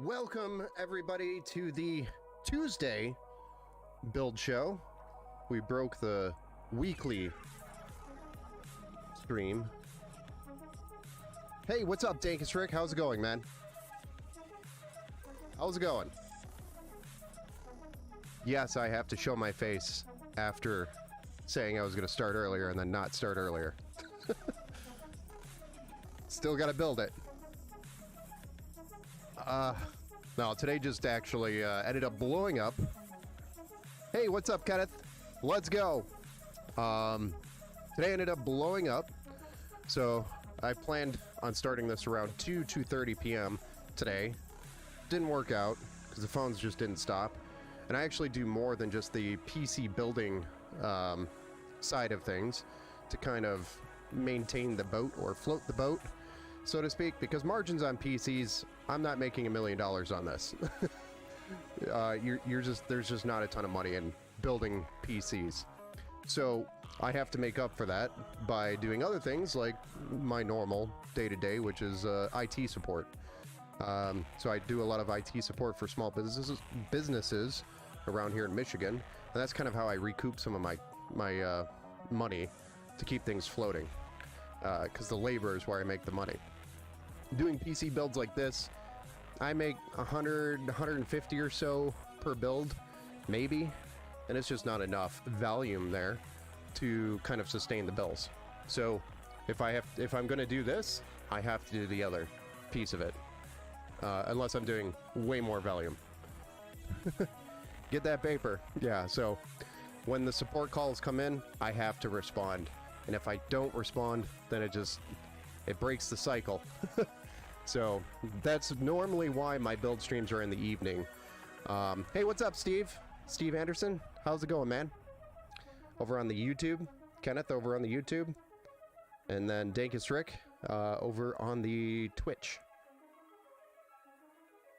Welcome, everybody, to the Tuesday Build Show. We broke the weekly stream Hey, what's up, Dankus Rick? How's it going, man? How's it going? Yes, I have to show my face after saying I was going to start earlier and then not start earlier. Still got to build it. No, today just actually ended up blowing up. Hey, what's up, Kenneth? Let's go. Today ended up blowing up. So I planned on starting this around 2:30 p.m. today. Didn't work out because the phones just didn't stop. And I actually do more than just the PC building side of things to kind of maintain the boat or float the boat, so to speak, because margins on PCs, I'm not making $1 million on this. There's just not a ton of money in building PCs. So I have to make up for that by doing other things like my normal day-to-day, which is IT support. So I do a lot of IT support for small businesses around here in Michigan, and that's kind of how I recoup some of my money to keep things floating, because the labor is where I make the money. Doing PC builds like this, I make 100, 150 or so per build, maybe, and it's just not enough volume there to kind of sustain the bills. So if I'm going to do this, I have to do the other piece of it, unless I'm doing way more volume. Get that paper. Yeah, so when the support calls come in, I have to respond. And if I don't respond, then it breaks the cycle. So that's normally why my build streams are in the evening. Hey, what's up, Steve? Steve Anderson? How's it going, man? Over on the YouTube. Kenneth over on the YouTube. And then Dankus Rick over on the Twitch.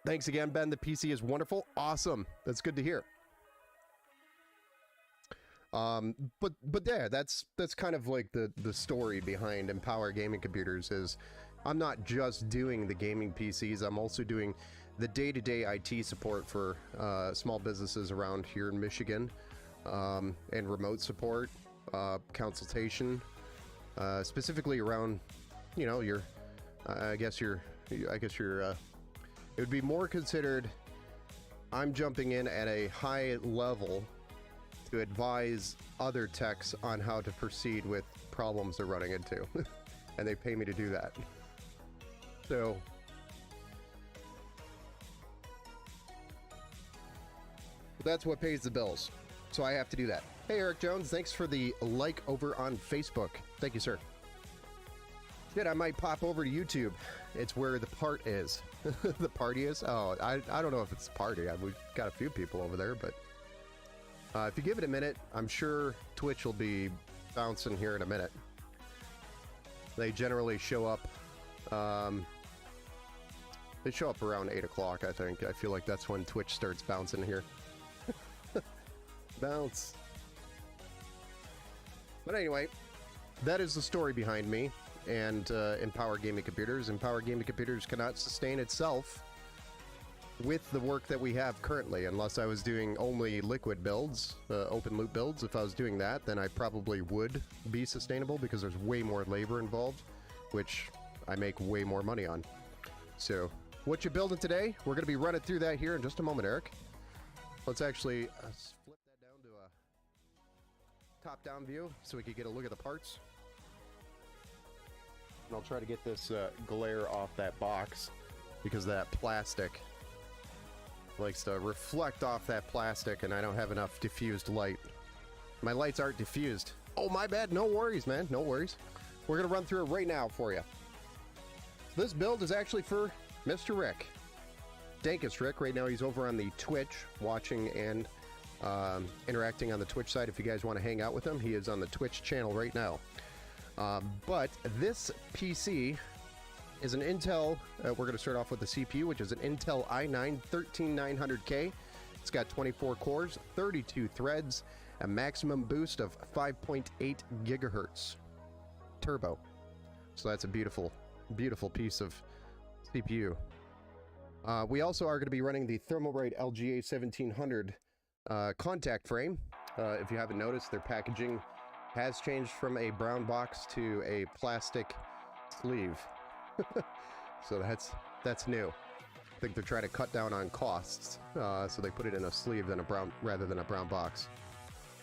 Thanks again, Ben. The PC is wonderful. Awesome. That's good to hear. But yeah, that's kind of like the story behind Empower Gaming Computers. Is I'm not just doing the gaming PCs, I'm also doing the day-to-day IT support for small businesses around here in Michigan, and remote support, consultation, specifically around, you know, it would be more considered I'm jumping in at a high level to advise other techs on how to proceed with problems they're running into. And they pay me to do that. So that's what pays the bills. So I have to do that. Hey, Eric Jones, thanks for the like over on Facebook. Thank you, sir. Shit, I might pop over to YouTube. It's where the part is. The party is? Oh, I don't know if it's a party. We've got a few people over there, but if you give it a minute, I'm sure Twitch will be bouncing here in a minute. They generally show up, they show up around 8 o'clock, I think. I feel like that's when Twitch starts bouncing here. Bounce. But anyway, that is the story behind me and Empower Gaming Computers. Empower Gaming Computers cannot sustain itself with the work that we have currently, unless I was doing only liquid builds, open loop builds. If I was doing that, then I probably would be sustainable, because there's way more labor involved, which I make way more money on. So what you building today? We're going to be running through that here in just a moment, Eric. Let's actually flip that down to a top-down view so we can get a look at the parts. And I'll try to get this glare off that box, because that plastic likes to reflect off that plastic, and I don't have enough diffused light. My lights aren't diffused. Oh, my bad. No worries, man. No worries. We're going to run through it right now for you. This build is actually for Mr. Rick. Dankus Rick. Right now he's over on the Twitch watching and interacting on the Twitch side. If you guys want to hang out with him, he is on the Twitch channel right now. But this PC is an Intel, we're going to start off with the CPU, which is an Intel i9-13900K. It's got 24 cores, 32 threads, a maximum boost of 5.8 gigahertz turbo. So that's a beautiful, beautiful piece of CPU. We also are going to be running the Thermalright LGA 1700 contact frame. If you haven't noticed, their packaging has changed from a brown box to a plastic sleeve. So that's new. I think they're trying to cut down on costs, so they put it in a sleeve rather than a brown box.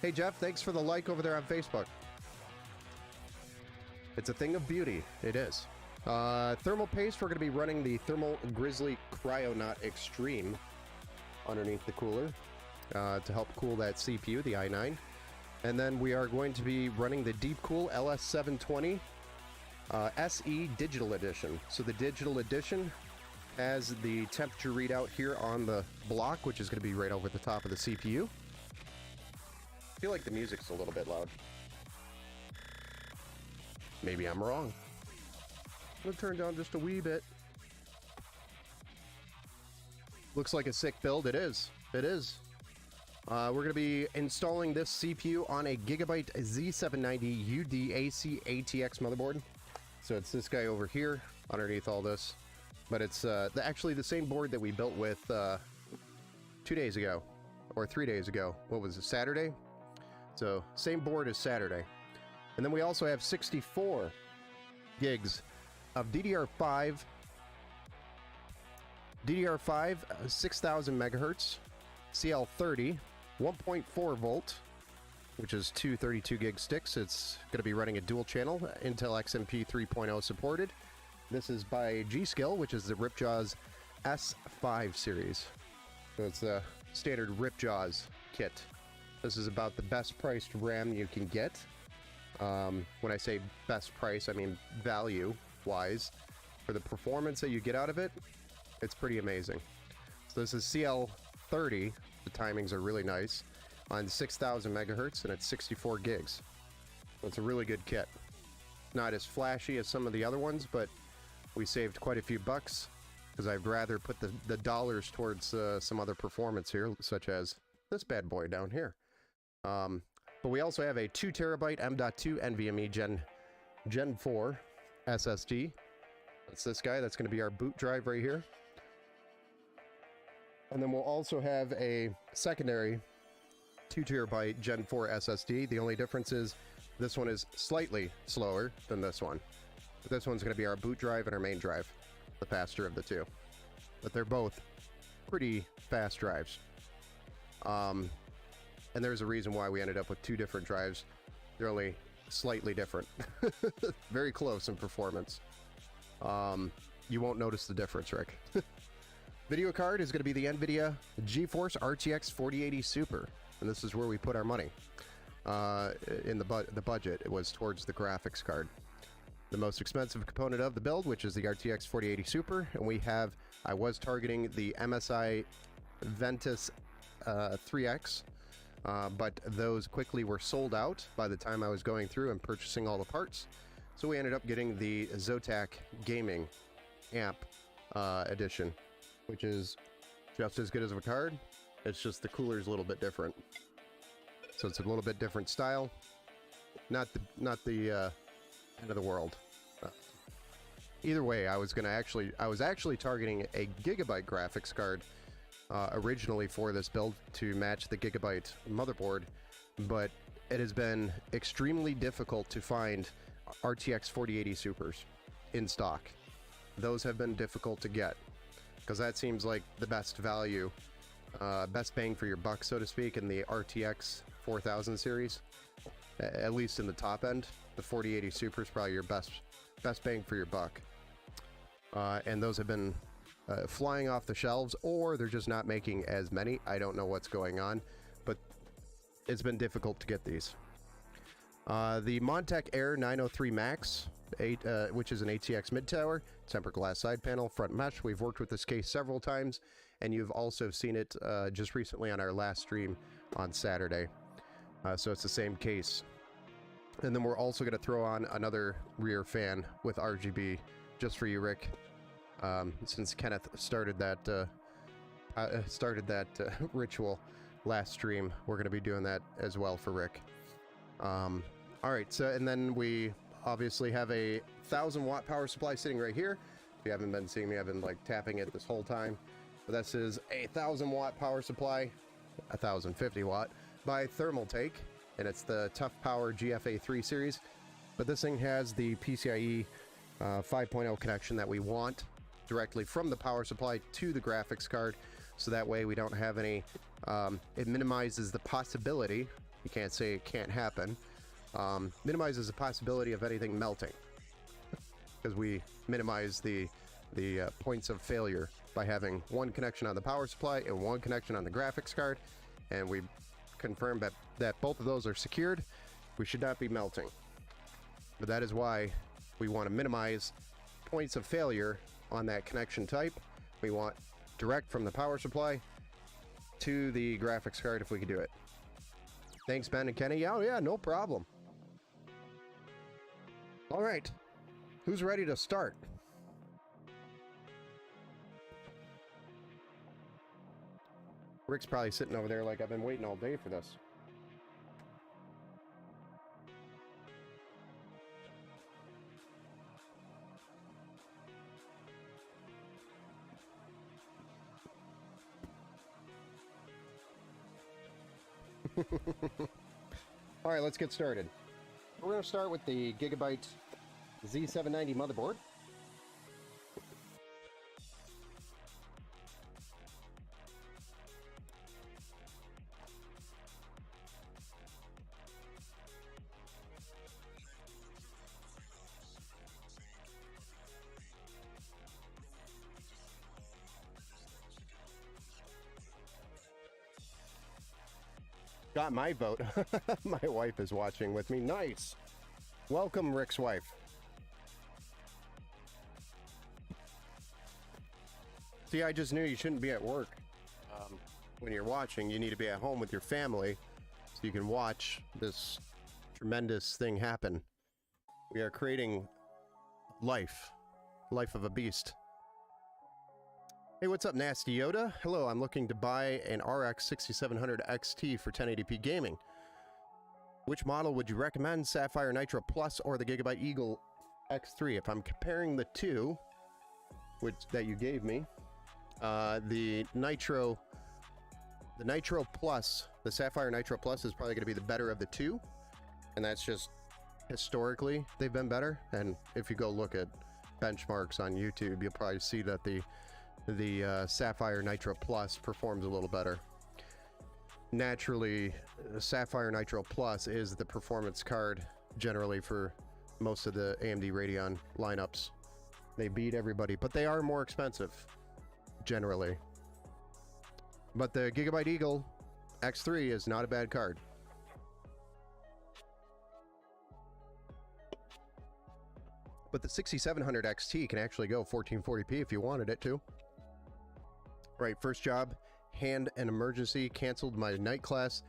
Hey Jeff, thanks for the like over there on Facebook. It's a thing of beauty. It is. Thermal paste, we're going to be running the Thermal Grizzly Cryonaut Extreme underneath the cooler to help cool that CPU, the i9. And then we are going to be running the Deepcool LS720 SE Digital Edition. So the Digital Edition has the temperature readout here on the block, which is going to be right over the top of the CPU. I feel like the music's a little bit loud. Maybe I'm wrong. I'm gonna turn down just a wee bit. Looks like a sick build. It is. It is. We're going to be installing this CPU on a Gigabyte Z790 UDAC ATX motherboard. So it's this guy over here underneath all this. But it's actually the same board that we built with 2 days ago. Or 3 days ago. What was it? Saturday? So same board as Saturday. And then we also have 64 gigs of DDR5, 6000 megahertz, CL30, 1.4 volt, which is two 32 gig sticks. It's going to be running a dual channel, Intel XMP 3.0 supported. This is by G.Skill, which is the Ripjaws S5 series. So it's the standard Ripjaws kit. This is about the best priced RAM you can get. When I say best price, I mean value-wise. For the performance that you get out of it, it's pretty amazing. So this is CL30. The timings are really nice. On 6,000 megahertz, and it's 64 gigs. So it's a really good kit. Not as flashy as some of the other ones, but we saved quite a few bucks, because I'd rather put the dollars towards some other performance here, such as this bad boy down here. But we also have a 2 terabyte M.2 NVMe Gen 4 SSD. That's this guy. That's going to be our boot drive right here. And then we'll also have a secondary 2 terabyte Gen 4 SSD. The only difference is this one is slightly slower than this one. But this one's going to be our boot drive and our main drive, the faster of the two. But they're both pretty fast drives. And there's a reason why we ended up with 2 different drives. They're only slightly different. Very close in performance. You won't notice the difference, Rick. Video card is going to be the NVIDIA GeForce RTX 4080 Super. And this is where we put our money. In the budget, it was towards the graphics card. The most expensive component of the build, which is the RTX 4080 Super. And I was targeting the MSI Ventus 3X. But those quickly were sold out by the time I was going through and purchasing all the parts. So we ended up getting the Zotac Gaming Amp edition, which is just as good as a card. It's just the cooler's a little bit different. So it's a little bit different style. Not the end of the world. Either way, I was actually targeting a Gigabyte graphics card originally for this build to match the Gigabyte motherboard, but it has been extremely difficult to find RTX 4080 Supers in stock. Those have been difficult to get because that seems like the best value, best bang for your buck, so to speak, in the RTX 4000 series. At least in the top end, the 4080 Super is probably your best bang for your buck. And those have been flying off the shelves, or they're just not making as many. I don't know what's going on, but it's been difficult to get these. The Montech Air 903 Max, which is an ATX mid-tower, tempered glass side panel, front mesh. We've worked with this case several times, and you've also seen it just recently on our last stream on Saturday. So it's the same case. And then we're also going to throw on another rear fan with RGB just for you, Rick. Since Kenneth started that ritual last stream, we're going to be doing that as well for Rick. All right, so and then we obviously have a 1000-watt power supply sitting right here. If you haven't been seeing me, I've been like tapping it this whole time. But this is a 1000-watt power supply, 1050-watt by Thermaltake, and it's the Tough Power GFA3 series. But this thing has the PCIe 5.0 connection that we want directly from the power supply to the graphics card. So that way we don't have any, it minimizes the possibility, you can't say it can't happen, minimizes the possibility of anything melting. Because we minimize the points of failure by having one connection on the power supply and one connection on the graphics card, and we confirm that both of those are secured. We should not be melting. But that is why we want to minimize points of failure on that connection type. We want direct from the power supply to the graphics card if we can do it. Thanks, Ben and Kenny. Oh yeah, no problem. All right, who's ready to start? Rick's probably sitting over there like, I've been waiting all day for this. All right, let's get started. We're going to start with the Gigabyte Z790 motherboard. Got my vote. My wife is watching with me. Nice. Welcome, Rick's wife. See, I just knew you shouldn't be at work. When you're watching, you need to be at home with your family so you can watch this tremendous thing happen. We are creating life of a beast. Hey, what's up, Nasty Yoda? Hello, I'm looking to buy an RX 6700 XT for 1080p gaming. Which model would you recommend, Sapphire Nitro Plus or the Gigabyte Eagle X3? If I'm comparing the two, that you gave me, the Nitro Plus, the Sapphire Nitro Plus is probably going to be the better of the two, and that's just historically they've been better. And if you go look at benchmarks on YouTube, you'll probably see that the Sapphire Nitro Plus performs a little better. Naturally, Sapphire Nitro Plus is the performance card generally for most of the AMD Radeon lineups. They beat everybody, but they are more expensive generally. But the Gigabyte Eagle X3 is not a bad card. But the 6700 XT can actually go 1440p if you wanted it to. Right, first job, hand and emergency, canceled my night class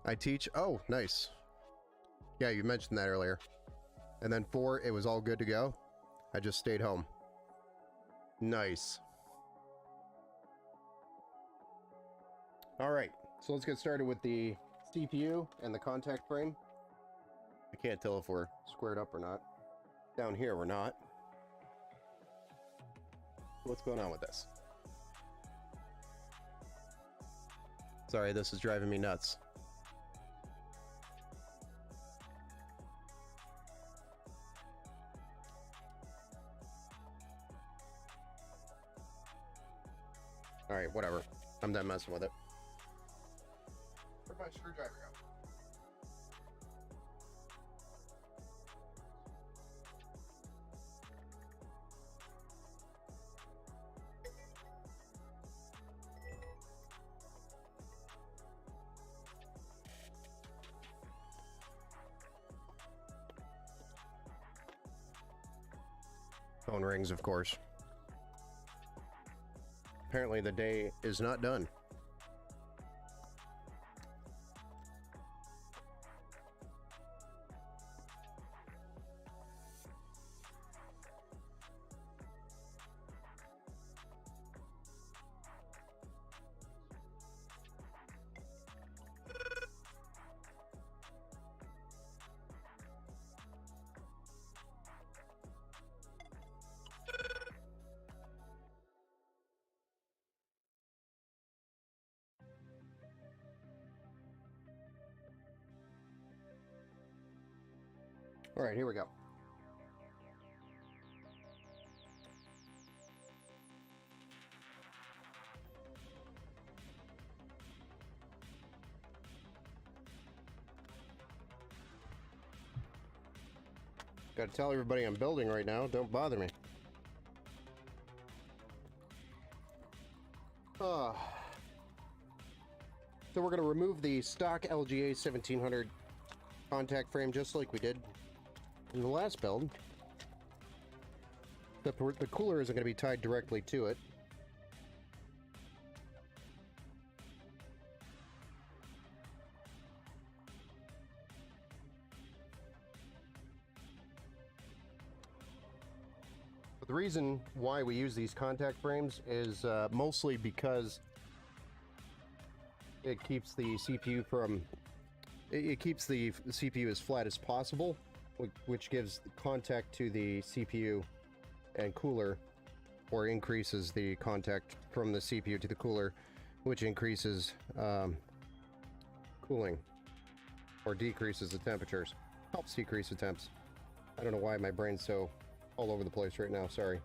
I teach. Oh, nice. Yeah, you mentioned that earlier. And then 4, it was all good to go. I just stayed home. Nice. All right, so let's get started with the CPU and the contact frame. I can't tell if we're squared up or not. Down here, we're not. What's going on with this? Sorry, this is driving me nuts. All right, whatever. I'm done messing with it. Where'd my screwdriver go? Phone rings, of course. Apparently the day is not done. All right, here we go. Gotta tell everybody I'm building right now. Don't bother me. So we're going to remove the stock LGA 1700 contact frame just like we did in the last build. The cooler isn't going to be tied directly to it. But the reason why we use these contact frames is mostly because it keeps the CPU from... It keeps the CPU as flat as possible, which gives contact to the CPU and cooler, or increases the contact from the CPU to the cooler, which increases cooling, or decreases the temperatures. Helps decrease the temps. I don't know why my brain's so all over the place right now, sorry.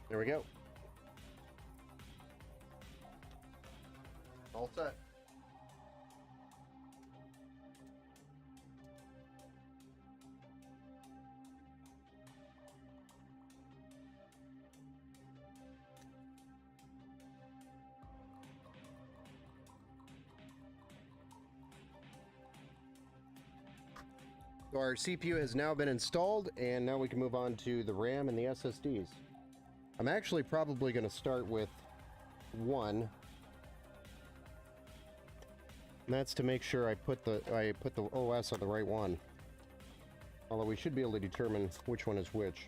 There we go. All set. So our CPU has now been installed, and now we can move on to the RAM and the SSDs. I'm actually probably going to start with one, and that's to make sure I put the OS on the right one. Although we should be able to determine which one is which.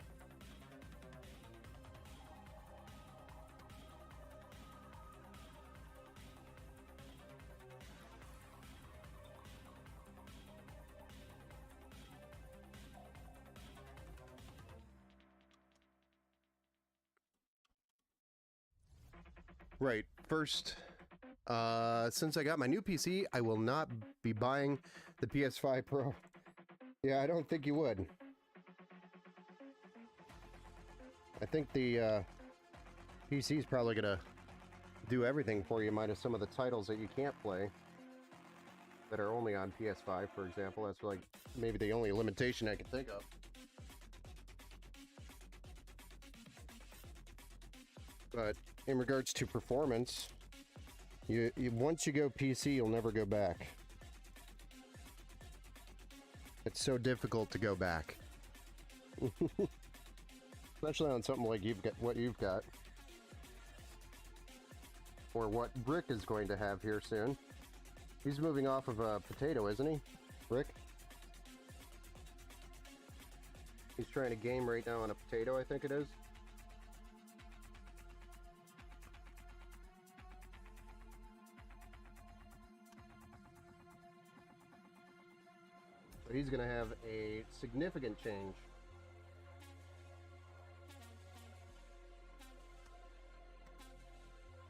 Right, first, since I got my new PC, I will not be buying the PS5 Pro. Yeah, I don't think you would. I think the PC is probably gonna do everything for you, minus some of the titles that you can't play that are only on PS5, for example. That's like maybe the only limitation I can think of. But in regards to performance, you once you go PC, you'll never go back. It's so difficult to go back. Especially on something like what you've got. Or what Rick is going to have here soon. He's moving off of a potato, isn't he? Rick? He's trying to game right now on a potato, I think it is. But he's going to have a significant change.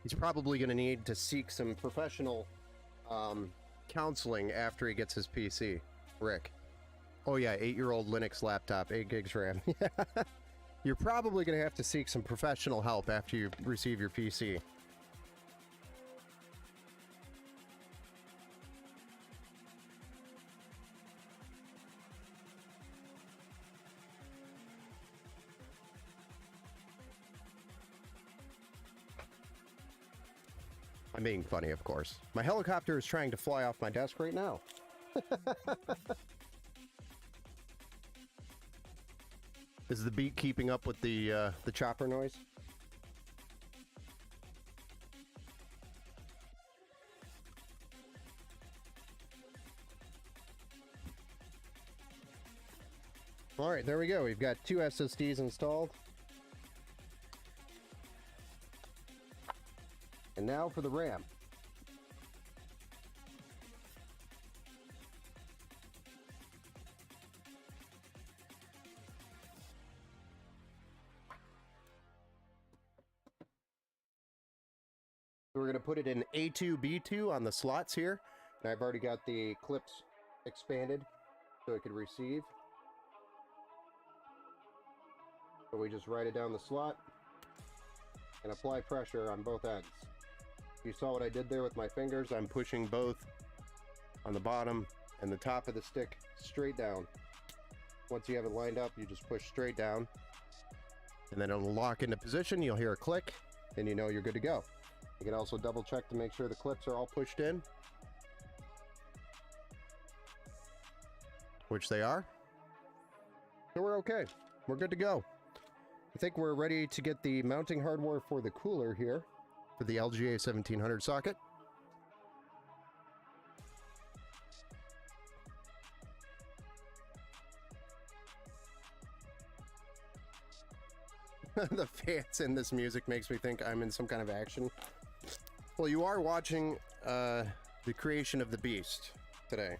He's probably going to need to seek some professional counseling after he gets his PC. Rick. Oh yeah, 8-year-old Linux laptop, 8 gigs RAM. You're probably going to have to seek some professional help after you receive your PC. I'm being funny, of course. My helicopter is trying to fly off my desk right now. Is the beat keeping up with the chopper noise? All right, there we go. We've got 2 SSDs installed. And now for the RAM. We're going to put it in A2, B2 on the slots here. And I've already got the clips expanded so it could receive. So we just ride it down the slot and apply pressure on both ends. You saw what I did there with my fingers. I'm pushing both on the bottom and the top of the stick straight down. Once you have it lined up, you just push straight down. And then it'll lock into position. You'll hear a click and you know you're good to go. You can also double check to make sure the clips are all pushed in, which they are. So we're okay. We're good to go. I think we're ready to get the mounting hardware for the cooler here for the LGA 1700 socket. The fans in this music makes me think I'm in some kind of action. Well, you are watching the creation of the beast today.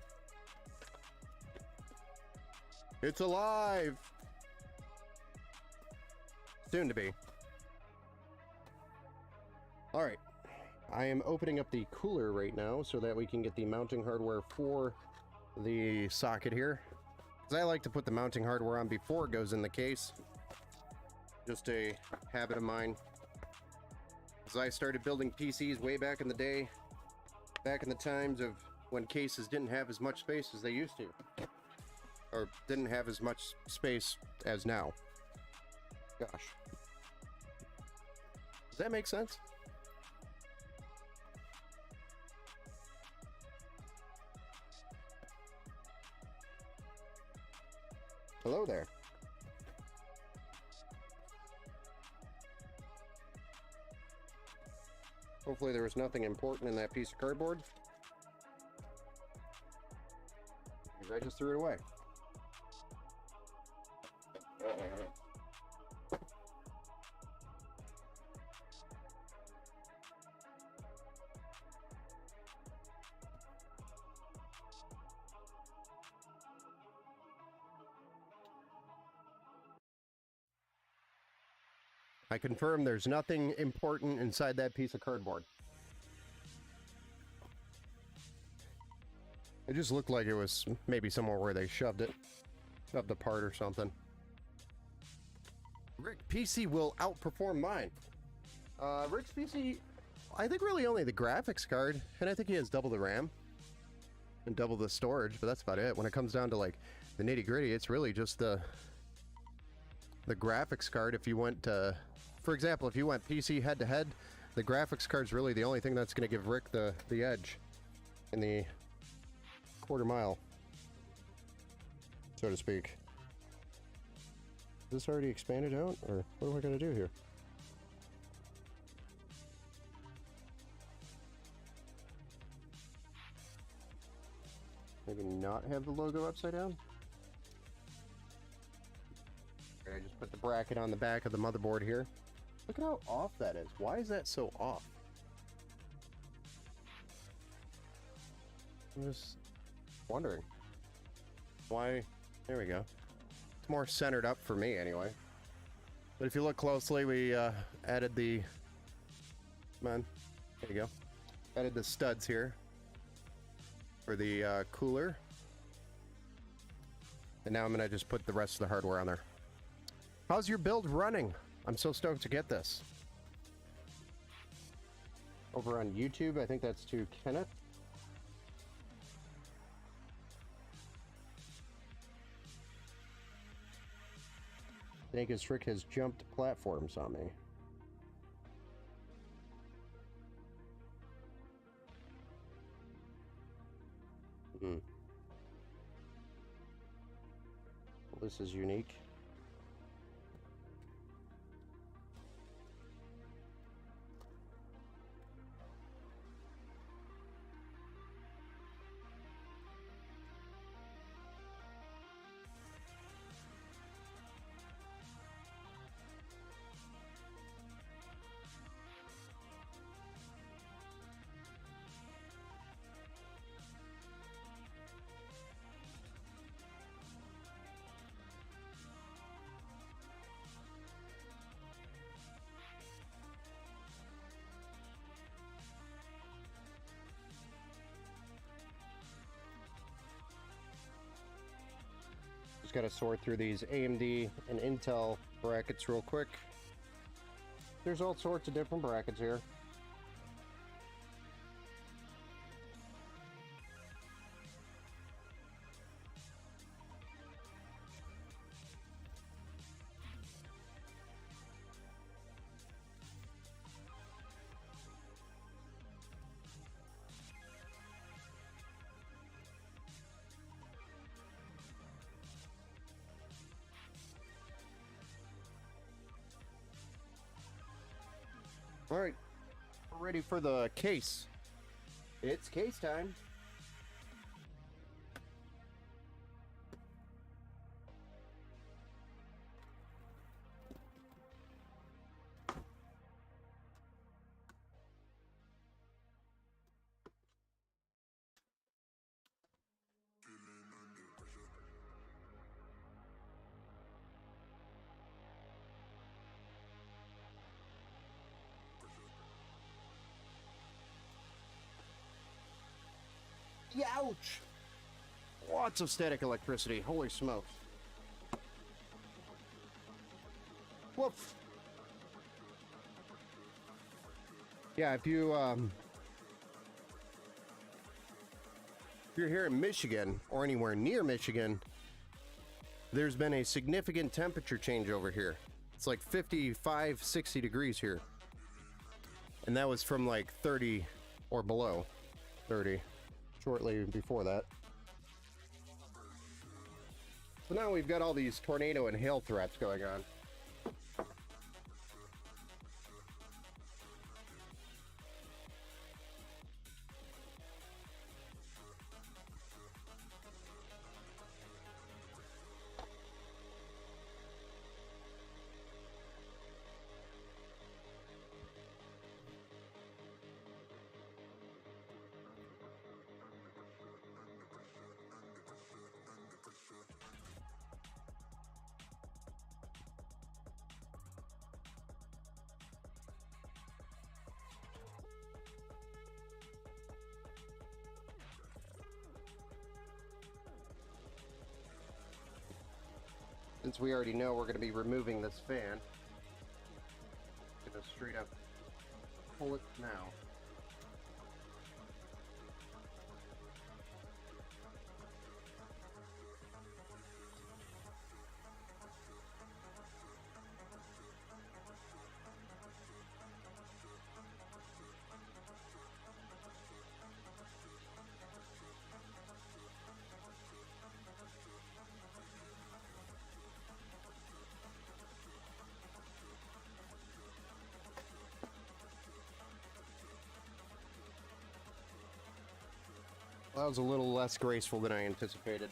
It's alive! Soon to be. Alright. I am opening up the cooler right now so that we can get the mounting hardware for the socket here. Because I like to put the mounting hardware on before it goes in the case. Just a habit of mine. As I started building PCs way back in the day, back in the times of when cases didn't have as much space as they used to, or didn't have as much space as now. Gosh. Does that make sense? Hello there. Hopefully there was nothing important in that piece of cardboard, because I just threw it away. I confirm there's nothing important inside that piece of cardboard. It just looked like it was maybe somewhere where they shoved it apart or something. Rick PC will outperform mine. Rick's PC, I think really only the graphics card, and I think he has double the RAM and double the storage, but that's about it. When it comes down to like the nitty-gritty, it's really just the graphics card. If you went for example, if you went PC head-to-head, the graphics card's really the only thing that's going to give Rick the edge in the quarter mile, so to speak. Is this already expanded out, or what am I going to do here? Maybe not have the logo upside down? I just put the bracket on the back of the motherboard here. Look at how off that is. Why is that so off? I'm just wondering. Why? There we go. It's more centered up for me anyway. But if you look closely, we added the... Come on. There you go. Added the studs here for the cooler. And now I'm going to just put the rest of the hardware on there. How's your build running? I'm so stoked to get this. Over on YouTube, I think that's to Kenneth. Naked Rick has jumped platforms on me. Well, this is unique. Just gotta sort through these AMD and Intel brackets real quick. There's all sorts of different brackets here. All right, we're ready for the case. It's case time. Ouch! Lots of static electricity. Holy smokes. Woof. Yeah, if you're here in Michigan or anywhere near Michigan, there's been a significant temperature change over here. It's like 55, 60 degrees here. And that was from like 30 or below 30. Shortly before that. So now we've got all these tornado and hail threats going on. Since we already know we're going to be removing this fan, I'm going to straight up pull it now. That was a little less graceful than I anticipated.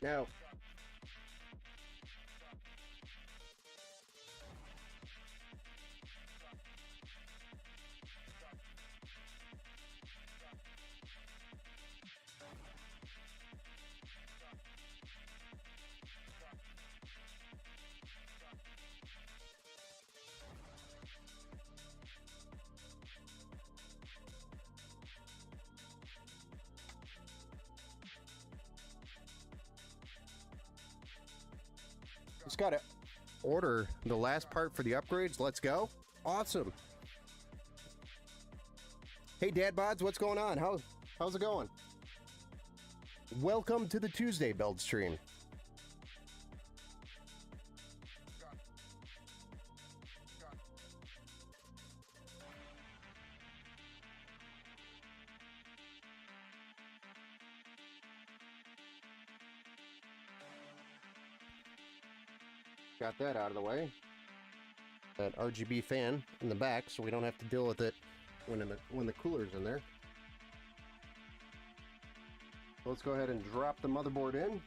Now, just gotta order the last part for the upgrades. Let's go. Awesome. Hey, Dad Bods, what's going on? How's it going? Welcome to the Tuesday build stream. Got that out of the way. That RGB fan in the back, so we don't have to deal with it when the cooler's in there. Let's go ahead and drop the motherboard in.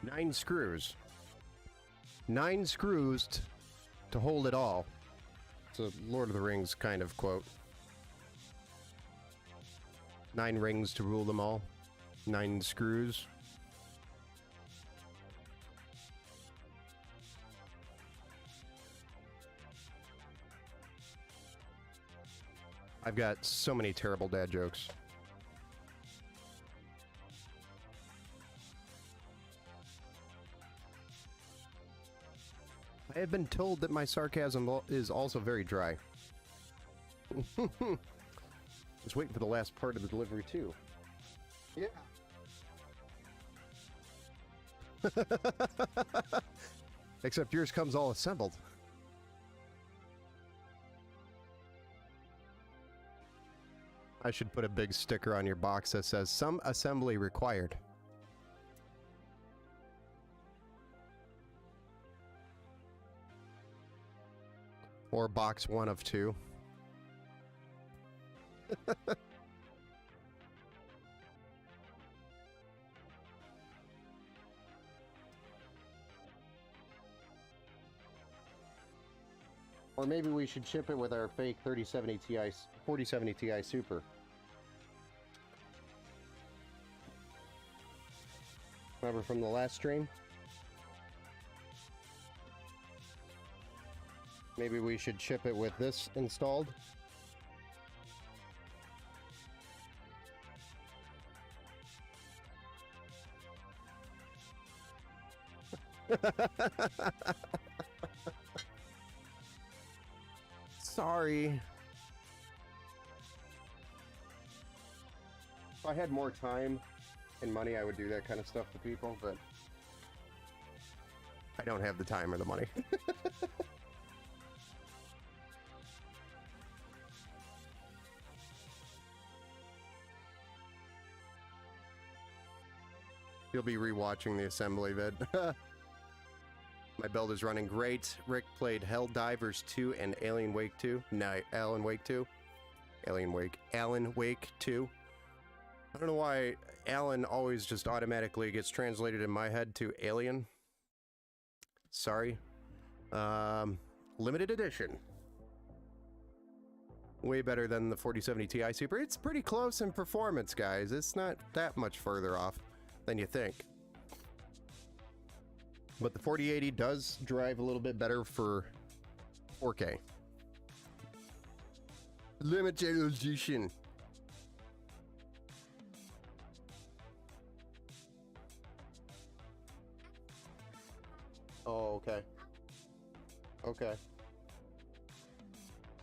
Nine screws. 9 screws to hold it all. It's a Lord of the Rings kind of quote. 9 rings to rule them all. 9 screws. I've got so many terrible dad jokes. I have been told that my sarcasm is also very dry. Just waiting for the last part of the delivery, too. Yeah. Except yours comes all assembled. I should put a big sticker on your box that says, "Some assembly required." Or box 1 of 2. Or maybe we should ship it with our fake 4070 Ti Super. Remember from the last stream? Maybe we should ship it with this installed. Sorry. If I had more time and money, I would do that kind of stuff to people, but I don't have the time or the money. You'll be rewatching the assembly vid. My build is running great. Rick played Helldivers 2 and Alien Wake 2. No, Alan Wake 2. Alan Wake 2. I don't know why Alan always just automatically gets translated in my head to Alien. Sorry. Limited edition. Way better than the 4070 Ti Super. It's pretty close in performance, guys. It's not that much further off than you think. But the 4080 does drive a little bit better for 4K. Limited edition. Oh, okay. Okay.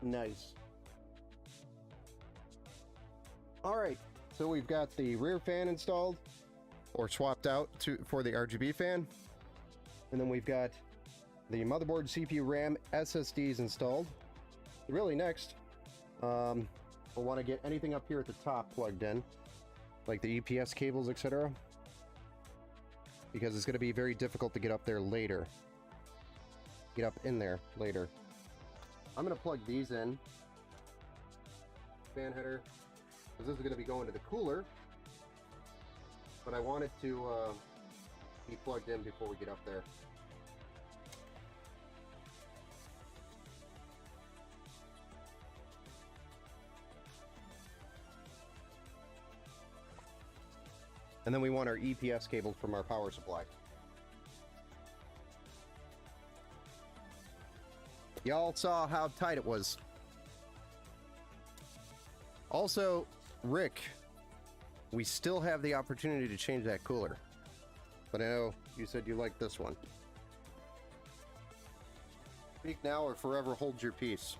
Nice. All right, so we've got the rear fan installed, or swapped out for the RGB fan. And then we've got the motherboard, CPU, RAM, SSDs installed. Really next, we'll want to get anything up here at the top plugged in, like the UPS cables, etc. Because it's going to be very difficult to get up there later. Get up in there later. I'm going to plug these in. Fan header. Because this is going to be going to the cooler. But I want it to be plugged in before we get up there. And then we want our EPS cables from our power supply. Y'all saw how tight it was. Also, Rick, we still have the opportunity to change that cooler. But I know you said you like this one. Speak now or forever hold your peace.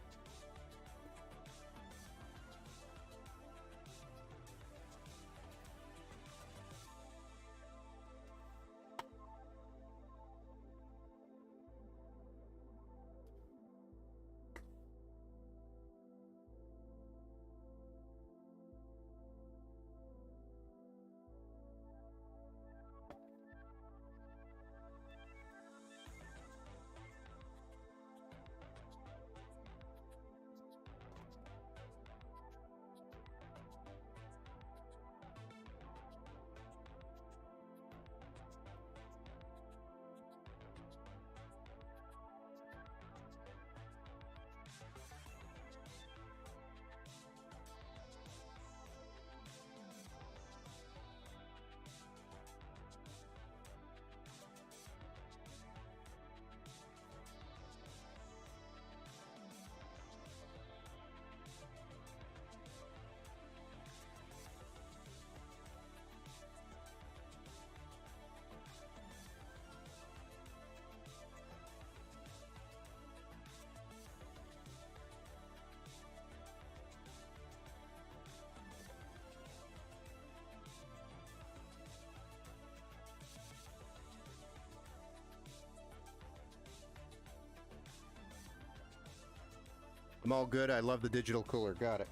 I'm all good. I love the digital cooler. Got it.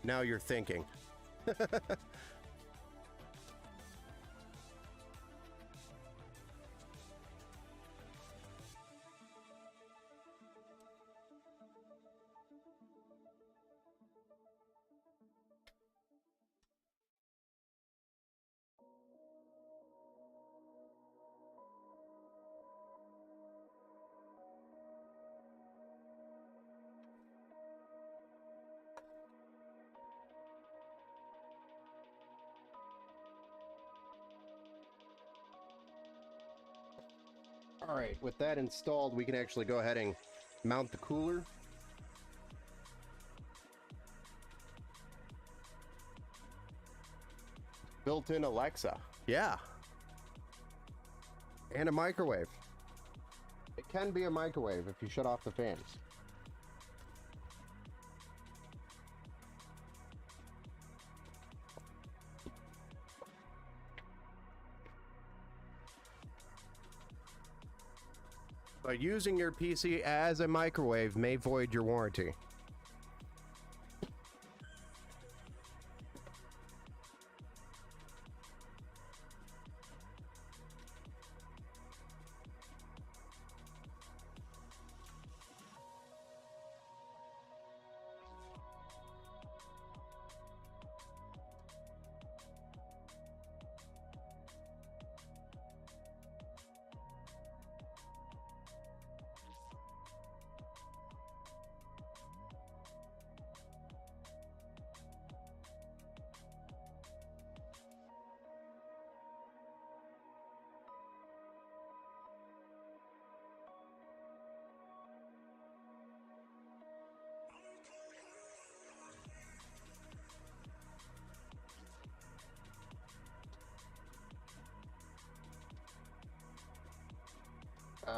Now you're thinking. All right, with that installed, we can actually go ahead and mount the cooler. Built-in Alexa. Yeah. And a microwave. It can be a microwave if you shut off the fans. But using your PC as a microwave may void your warranty.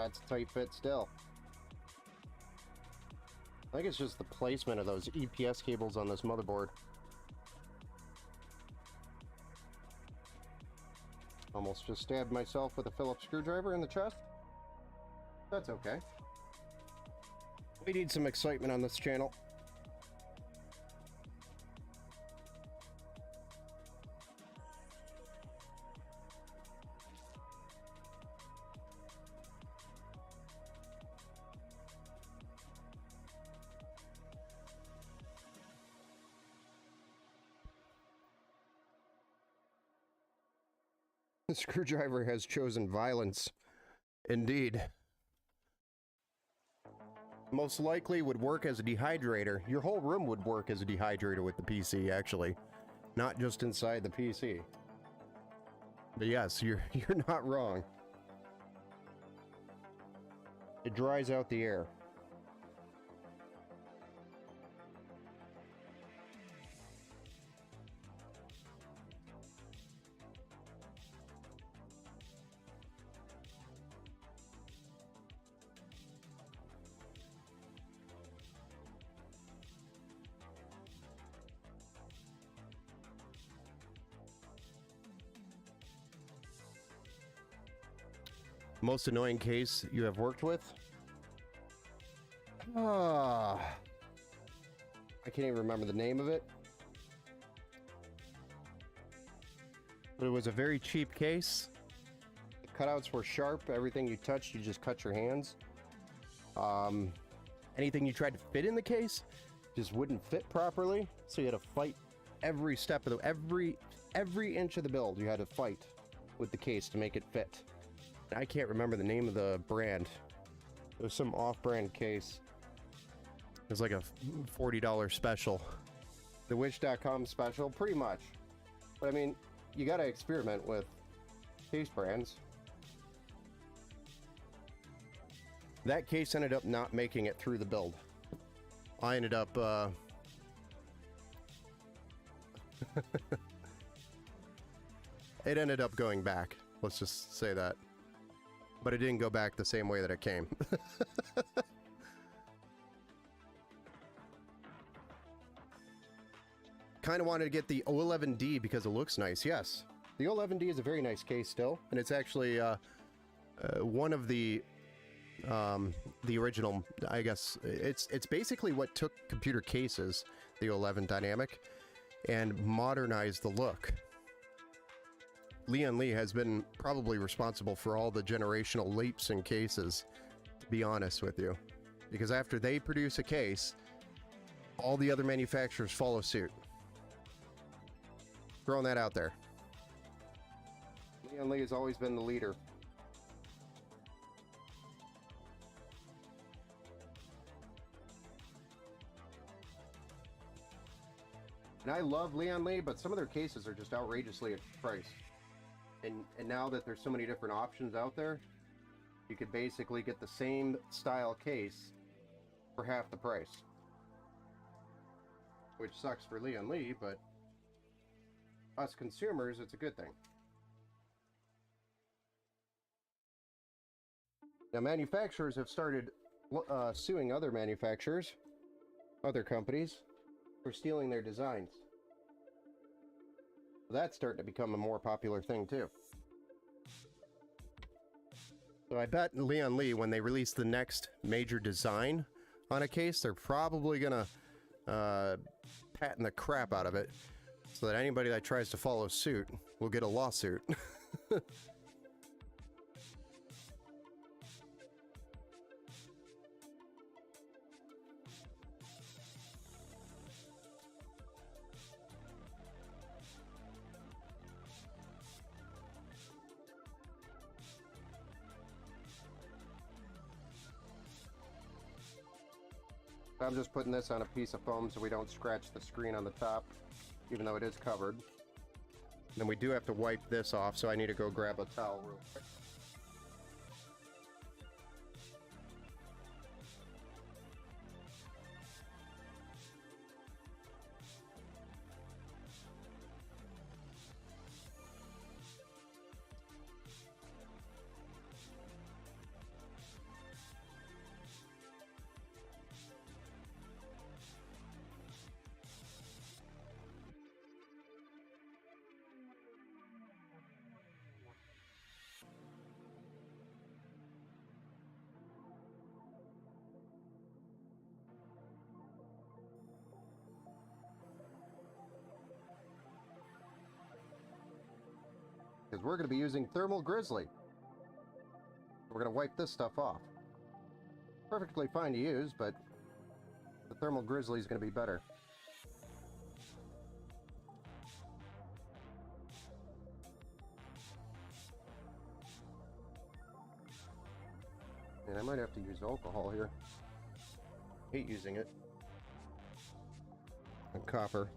It's a tight fit still. I think it's just the placement of those EPS cables on this motherboard. Almost just stabbed myself with a Phillips screwdriver in the chest. That's okay. We need some excitement on this channel. The screwdriver has chosen violence. Indeed. Most likely would work as a dehydrator. Your whole room would work as a dehydrator with the PC, actually. Not just inside the PC. But yes, you're not wrong. It dries out the air. Most annoying case you have worked with? I can't even remember the name of it. But it was a very cheap case. The cutouts were sharp. Everything you touched, you just cut your hands. Anything you tried to fit in the case just wouldn't fit properly. So you had to fight every step of the every inch of the build. You had to fight with the case to make it fit. I can't remember the name of the brand. It was some off-brand case. It was like a $40 special. The Wish.com special, pretty much. But I mean, you gotta experiment with case brands. That case ended up not making it through the build. I ended up, it ended up going back. Let's just say that. But it didn't go back the same way that it came. Kind of wanted to get the O11D because it looks nice, yes. The O11D is a very nice case still, and it's actually one of the original, I guess, it's basically what took computer cases, the O11 Dynamic, and modernized the look. Lian Li has been probably responsible for all the generational leaps in cases, to be honest with you. Because after they produce a case, all the other manufacturers follow suit. Throwing that out there. Lian Li has always been the leader. And I love Lian Li, but some of their cases are just outrageously priced. And now that there's so many different options out there, you could basically get the same style case for half the price. Which sucks for Lian Li, but us consumers, it's a good thing. Now, manufacturers have started suing other manufacturers, other companies, for stealing their designs. That's starting to become a more popular thing too. So I bet Lian Li, when they release the next major design on a case, they're probably gonna patent the crap out of it, so that anybody that tries to follow suit will get a lawsuit. I'm just putting this on a piece of foam so we don't scratch the screen on the top, even though it is covered. Then we do have to wipe this off, so I need to go grab a towel real quick. because we're going to be using Thermal Grizzly. We're going to wipe this stuff off. Perfectly fine to use, but the Thermal Grizzly is going to be better. And I might have to use alcohol here. Hate using it. And copper.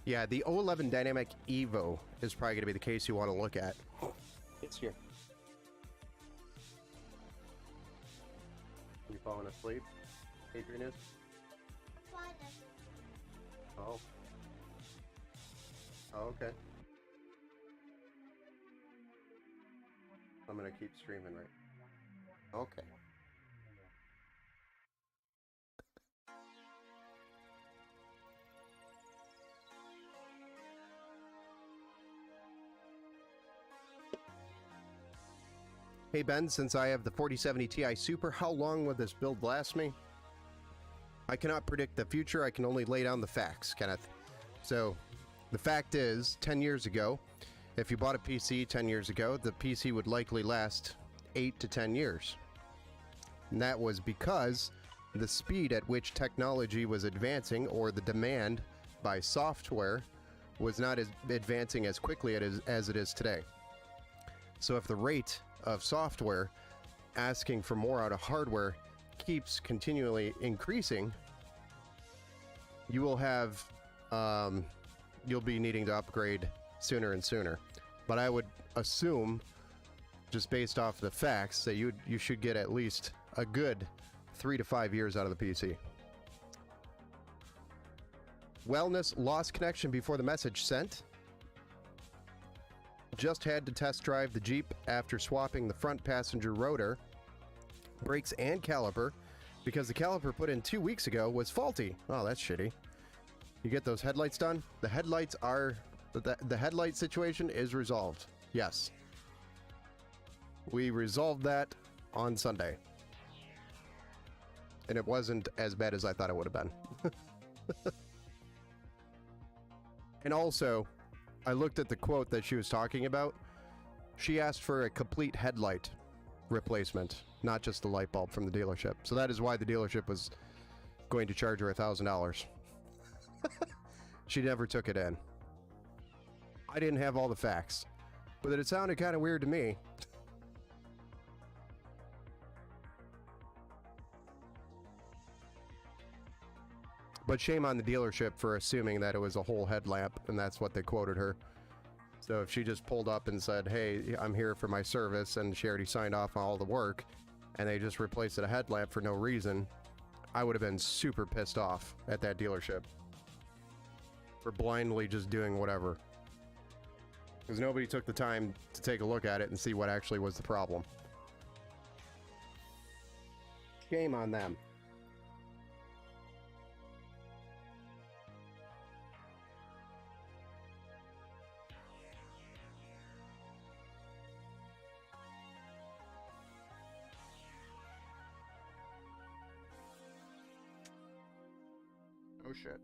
Yeah, the O11 Dynamic Evo is probably going to be the case you want to look at. It's here. You falling asleep? Adrian is? Oh. Oh, okay. I'm going to keep streaming, right? Okay. Hey Ben, since I have the 4070 Ti Super, how long will this build last me? I cannot predict the future, I can only lay down the facts, Kenneth. So, the fact is, 10 years ago, if you bought a PC 10 years ago, the PC would likely last 8 to 10 years. And that was because the speed at which technology was advancing, or the demand by software, was not as advancing as quickly as it is today. So if the rate of software asking for more out of hardware keeps continually increasing, you will have you'll be needing to upgrade sooner and sooner. But I would assume, just based off the facts, that you should get at least a good 3 to 5 years out of the PC. Wellness lost connection before the message sent. Just had to test drive the Jeep after swapping the front passenger rotor, brakes, and caliper because the caliper put in 2 weeks ago was faulty. Oh, that's shitty. You get those headlights done? The headlights are... The headlight situation is resolved. Yes. We resolved that on Sunday. And it wasn't as bad as I thought it would have been. And also, I looked at the quote that she was talking about. She asked for a complete headlight replacement, not just the light bulb from the dealership. So that is why the dealership was going to charge her $1,000. She never took it in. I didn't have all the facts, but it sounded kind of weird to me. But shame on the dealership for assuming that it was a whole headlamp, and that's what they quoted her. So if she just pulled up and said, hey, I'm here for my service, and she already signed off on all the work, and they just replaced a headlamp for no reason, I would have been super pissed off at that dealership for blindly just doing whatever. Because nobody took the time to take a look at it and see what actually was the problem. Shame on them. Oh shit.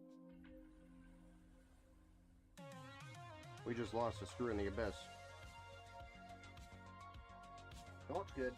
We just lost a screw in the abyss. Oh, it's good.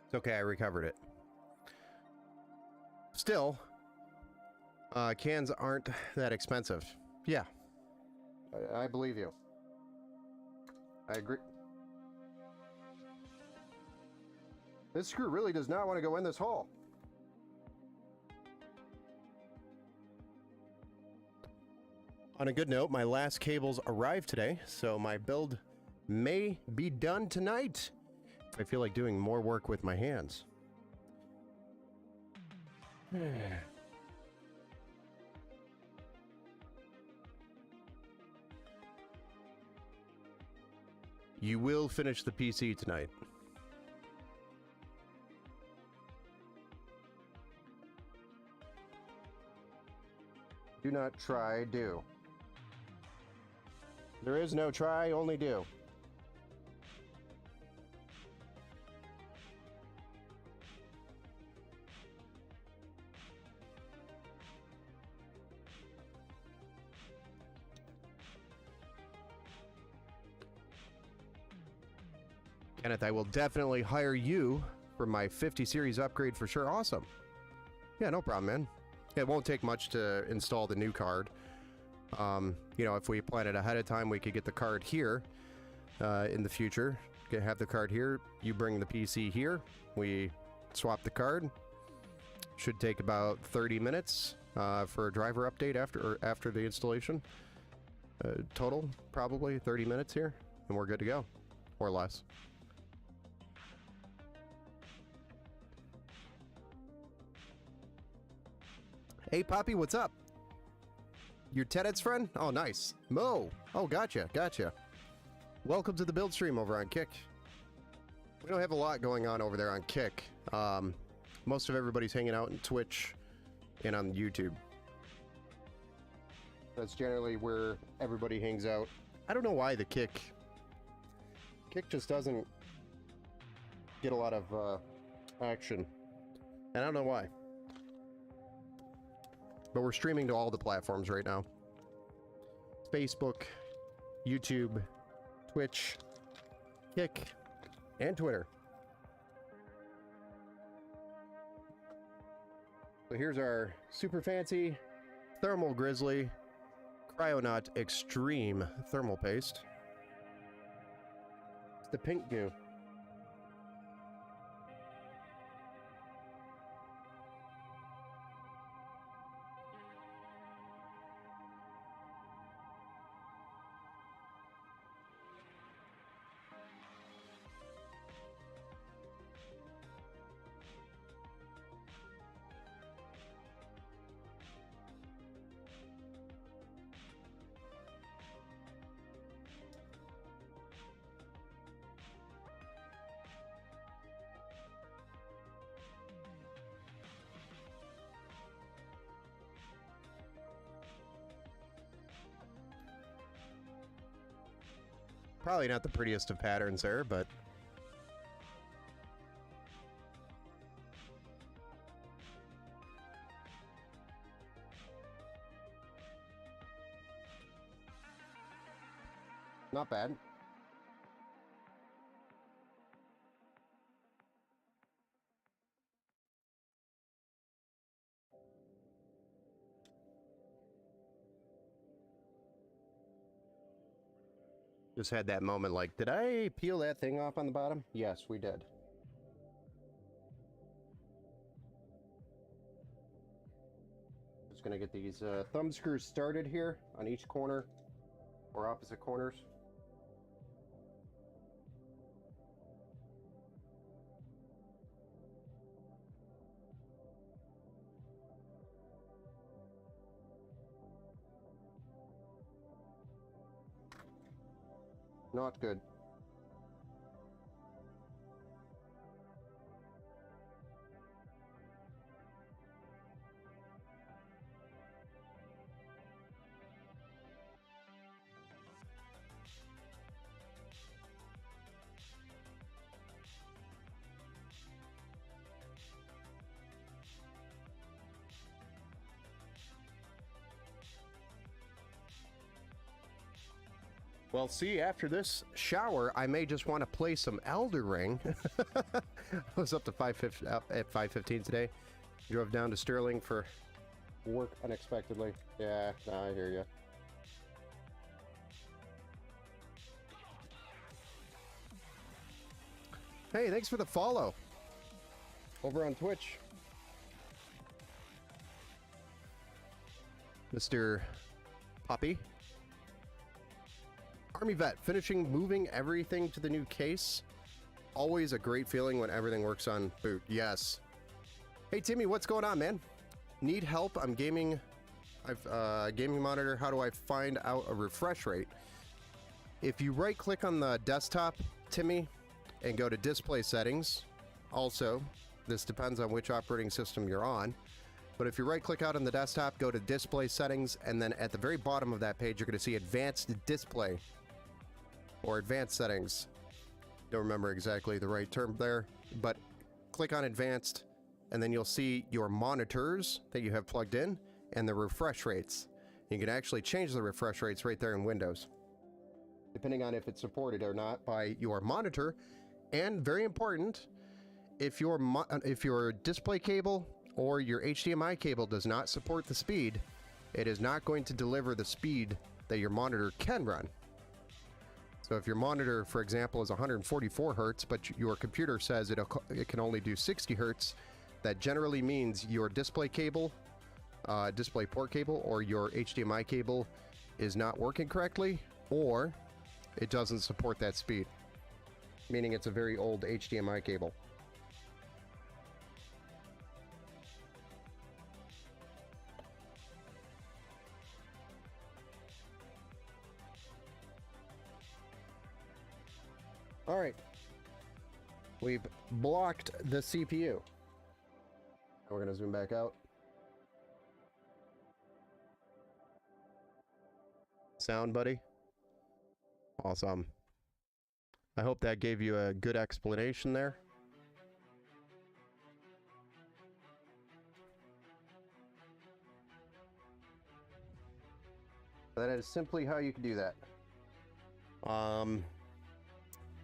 It's okay, I recovered it. Still, cans aren't that expensive. Yeah, I believe you. I agree. This screw really does not want to go in this hole. On a good note, my last cables arrived today, so my build may be done tonight. I feel like doing more work with my hands. You will finish the PC tonight. Do not try, do. There is no try, only do. Kenneth, I will definitely hire you for my 50 series upgrade for sure. Awesome. Yeah, no problem, man. It won't take much to install the new card. You know, if we plan it ahead of time, we could get the card here in the future. Have the card here. You bring the PC here. We swap the card. Should take about 30 minutes for a driver update after the installation. Total, probably 30 minutes here, and we're good to go, or less. Hey, Poppy, what's up? Your Tedet's friend? Oh, nice. Mo. Oh, gotcha. Welcome to the build stream over on Kick. We don't have a lot going on over there on Kick. Most of everybody's hanging out in Twitch and on YouTube. That's generally where everybody hangs out. I don't know why the Kick just doesn't get a lot of action. And I don't know why. But we're streaming to all the platforms right now. Facebook, YouTube, Twitch, Kick, and Twitter. So here's our super fancy Thermal Grizzly Cryonaut Extreme Thermal Paste. It's the pink goo. Probably not the prettiest of patterns there, but not bad. Just had that moment like, did I peel that thing off on the bottom? Yes, we did. Just gonna get these thumb screws started here on each corner or opposite corners. Not good. Well, see, after this shower, I may just want to play some Elden Ring. I was up to 5:15 today. Drove down to Sterling for work unexpectedly. Yeah, nah, I hear you. Hey, thanks for the follow over on Twitch, Mr. Poppy. Army Vet, finishing moving everything to the new case. Always a great feeling when everything works on boot. Yes. Hey Timmy, what's going on, man? Need help? I'm gaming. Gaming monitor. How do I find out a refresh rate? If you right click on the desktop, Timmy, and go to display settings, also, this depends on which operating system you're on. But if you right click out on the desktop, go to display settings, and then at the very bottom of that page, you're going to see advanced display or advanced settings. Don't remember exactly the right term there, but click on advanced, and then you'll see your monitors that you have plugged in and the refresh rates. You can actually change the refresh rates right there in Windows, depending on if it's supported or not by your monitor. And very important, if your display cable or your HDMI cable does not support the speed, it is not going to deliver the speed that your monitor can run. So if your monitor, for example, is 144 hertz, but your computer says it can only do 60 hertz, that generally means your display cable, display port cable, or your HDMI cable is not working correctly, or it doesn't support that speed, meaning it's a very old HDMI cable. All right, we've blocked the CPU. We're gonna zoom back out. Sound, buddy? Awesome. I hope that gave you a good explanation there. That is simply how you can do that.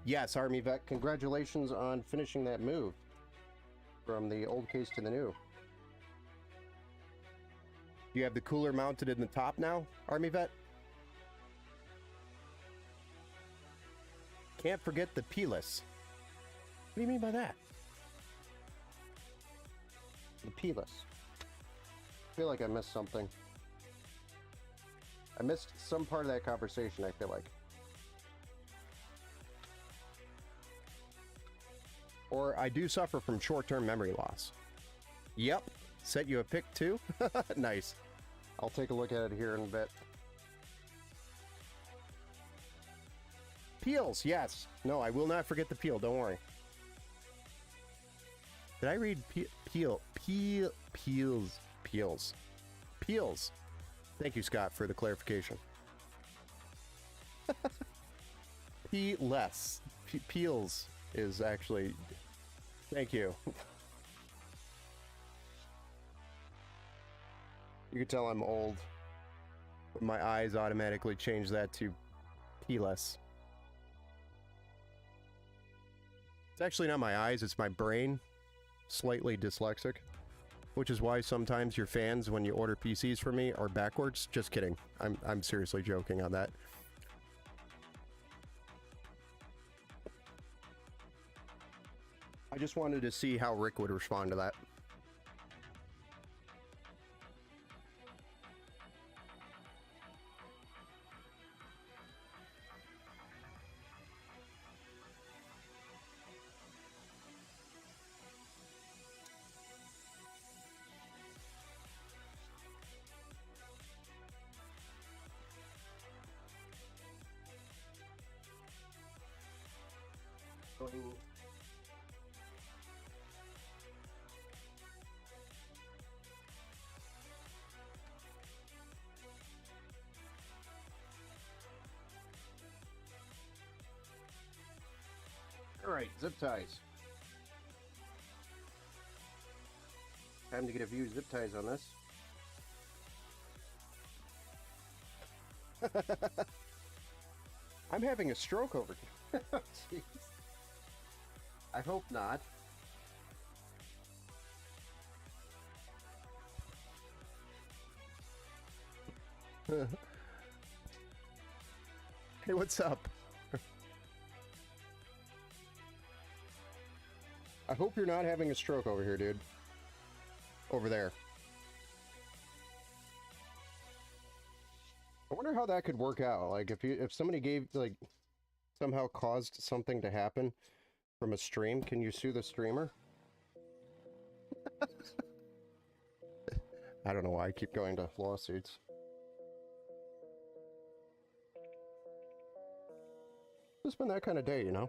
Yes, Army Vet, congratulations on finishing that move from the old case to the new. You have the cooler mounted in the top now, Army Vet? Can't forget the P-less. What do you mean by that? The P-less. I feel like I missed something. I missed some part of that conversation, I feel like. Or I do suffer from short-term memory loss. Yep. Set you a pick too? Nice. I'll take a look at it here in a bit. Peels, yes. No, I will not forget the peel, don't worry. Did I read peels? Thank you, Scott, for the clarification. P-less. Peels is actually... Thank you. You can tell I'm old. My eyes automatically change that to P-less. It's actually not my eyes, it's my brain. Slightly dyslexic. Which is why sometimes your fans, when you order PCs from me, are backwards. Just kidding. I'm seriously joking on that. I just wanted to see how Rick would respond to that. Alright, zip ties. Time to get a few zip ties on this. I'm having a stroke over here. Jeez. I hope not. Hey, what's up? I hope you're not having a stroke over here, dude. Over there. I wonder how that could work out. Like, if somebody gave, like, somehow caused something to happen from a stream, can you sue the streamer? I don't know why I keep going to lawsuits. It's been that kind of day, you know?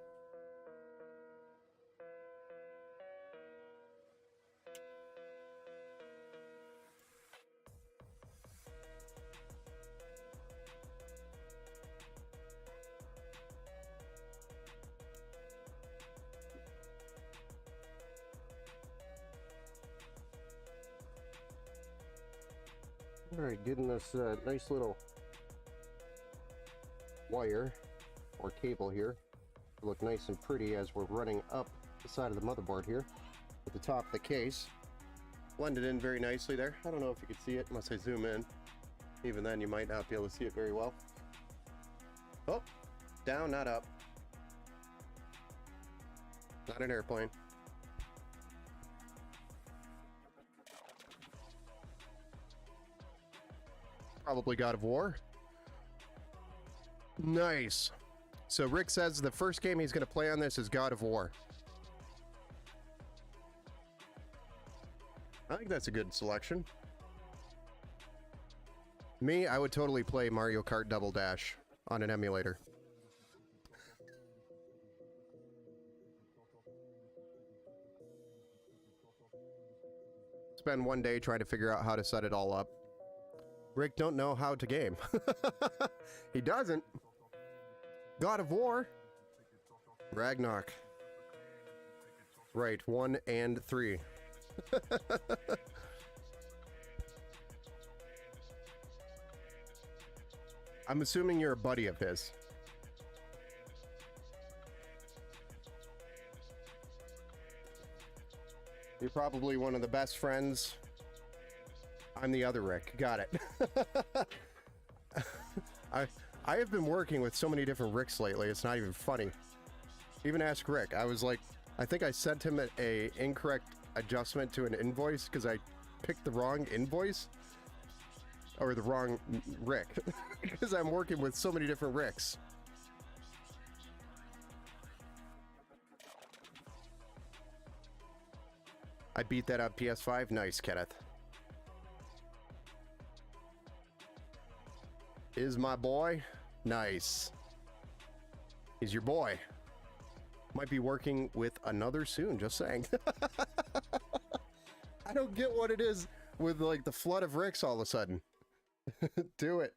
Alright, getting this nice little wire or cable here to look nice and pretty as we're running up the side of the motherboard here at the top of the case. Blended in very nicely there. I don't know if you can see it unless I zoom in. Even then you might not be able to see it very well. Oh, down, not up. Not an airplane. Probably God of War. Nice. So Rick says the first game he's going to play on this is God of War. I think that's a good selection. Me, I would totally play Mario Kart Double Dash on an emulator. Spend one day trying to figure out how to set it all up. Rick don't know how to game. He doesn't. God of War. Ragnarok. Right, 1 and 3. I'm assuming you're a buddy of his. You're probably one of the best friends. I'm the other Rick. Got it. I have been working with so many different Ricks lately, it's not even funny. Even ask Rick. I was like, I think I sent him a incorrect adjustment to an invoice because I picked the wrong invoice. Or the wrong Rick. Because I'm working with so many different Ricks. I beat that on PS5. Nice, Kenneth. Is my boy. Nice. He's your boy. Might be working with another soon, just saying. I don't get what it is with like the flood of Ricks all of a sudden. Do it.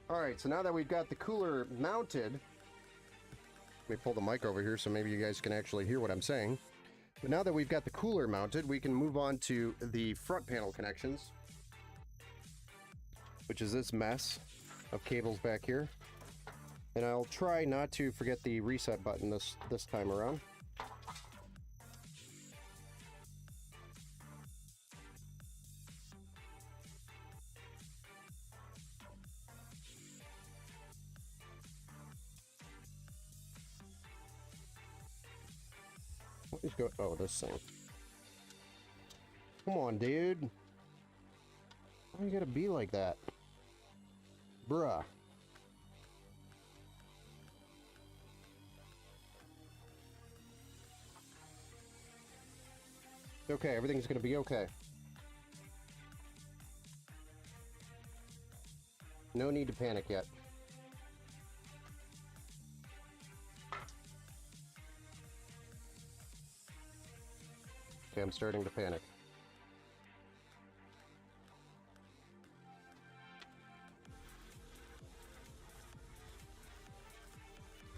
Alright, so now that we've got the cooler mounted, let me pull the mic over here so maybe you guys can actually hear what I'm saying. But now that we've got the cooler mounted, we can move on to the front panel connections, which is this mess of cables back here. And I'll try not to forget the reset button this time around. What is going? Oh, this thing. Come on, dude. Why you gotta be like that? Bruh. Okay, everything's gonna be okay. No need to panic yet. Okay, I'm starting to panic.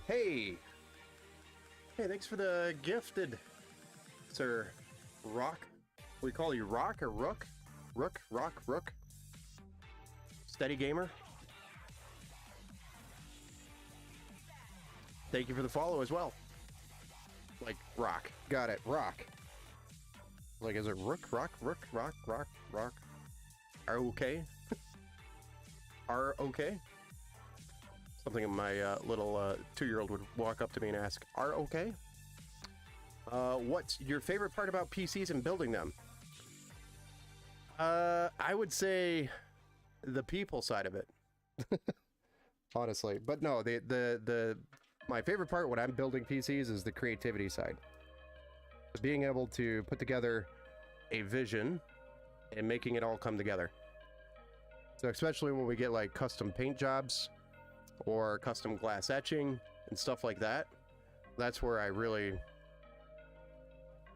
Hey! Hey, thanks for the gifted Sir Rock. We call you Rock or Rook? Rook? Steady Gamer. Thank you for the follow as well. Like, Rock. Got it, Rock. Like, is it Rook? Rock? Are okay? Are okay? Something my little 2-year-old would walk up to me and ask, are okay? What's your favorite part about PCs and building them? I would say the people side of it. Honestly. But no, my favorite part when I'm building PCs is the creativity side. Being able to put together a vision and making it all come together. So especially when we get like custom paint jobs or custom glass etching and stuff like that, that's where I really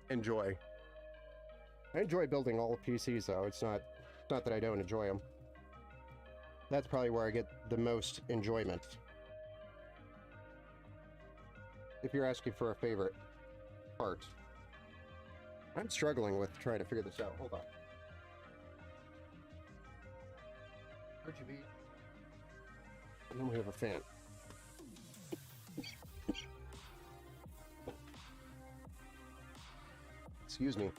enjoy. I enjoy building all PCs though. It's not that I don't enjoy them. That's probably where I get the most enjoyment. If you're asking for a favorite part. I'm struggling with trying to figure this out. Hold on. RGB. And then we have a fan. Excuse me.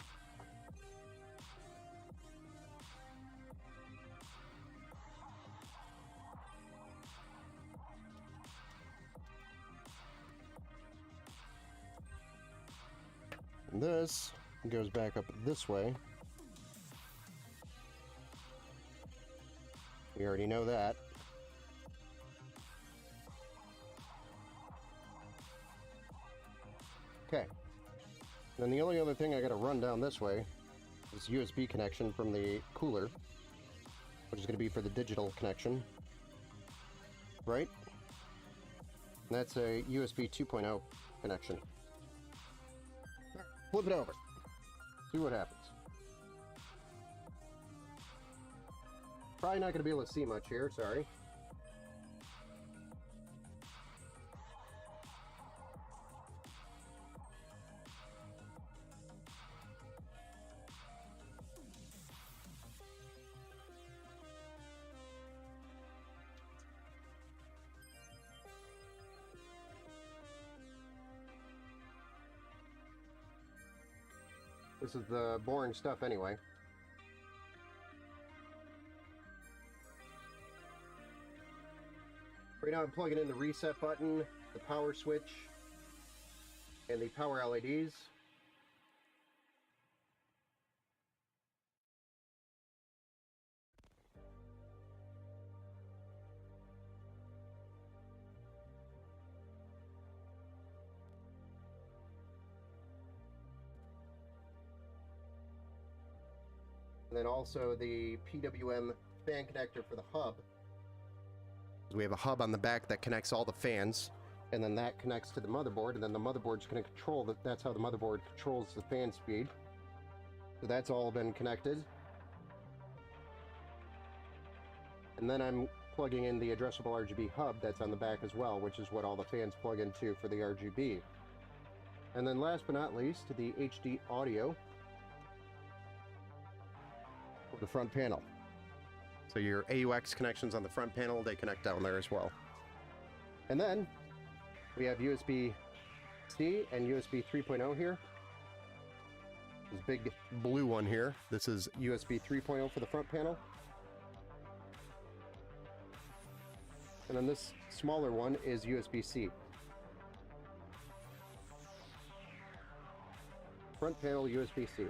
And this goes back up this way. We already know that. Okay. Then the only other thing I gotta run down this way is USB connection from the cooler, which is gonna be for the digital connection. Right? And that's a USB 2.0 connection. Flip it over. See what happens. Probably not going to be able to see much here, sorry. This is the boring stuff anyway. Right now I'm plugging in the reset button, the power switch, and the power LEDs. And then also the PWM fan connector for the hub. We have a hub on the back that connects all the fans, and then that connects to the motherboard, and then the motherboard's going to control that. That's how the motherboard controls the fan speed. So that's all been connected. And then I'm plugging in the addressable RGB hub that's on the back as well, which is what all the fans plug into for the RGB. And then last but not least, the HD audio for the front panel. So your AUX connections on the front panel, they connect down there as well. And then we have USB-C and USB 3.0 here. This big blue one here. This is USB 3.0 for the front panel. And then this smaller one is USB-C. Front panel USB-C.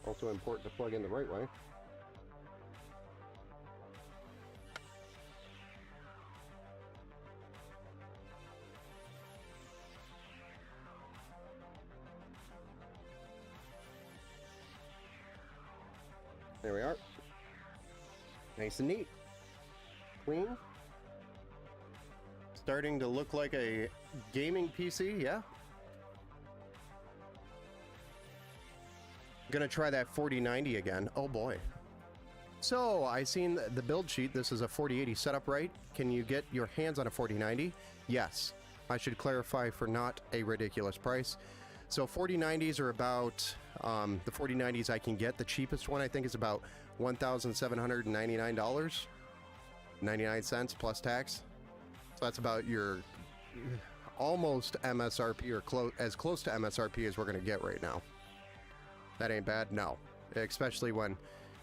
Also important to plug in the right way. There we are. Nice and neat. Clean. Starting to look like a gaming PC, yeah? Gonna try that 4090 again. Oh boy. So, I seen the build sheet. This is a 4080 setup, right? Can you get your hands on a 4090? Yes. I should clarify for not a ridiculous price. So 4090s are about, the 4090s I can get, the cheapest one I think is about $1,799, 99 cents plus tax. So that's about your almost MSRP, or as close to MSRP as we're going to get right now. That ain't bad, no. Especially when,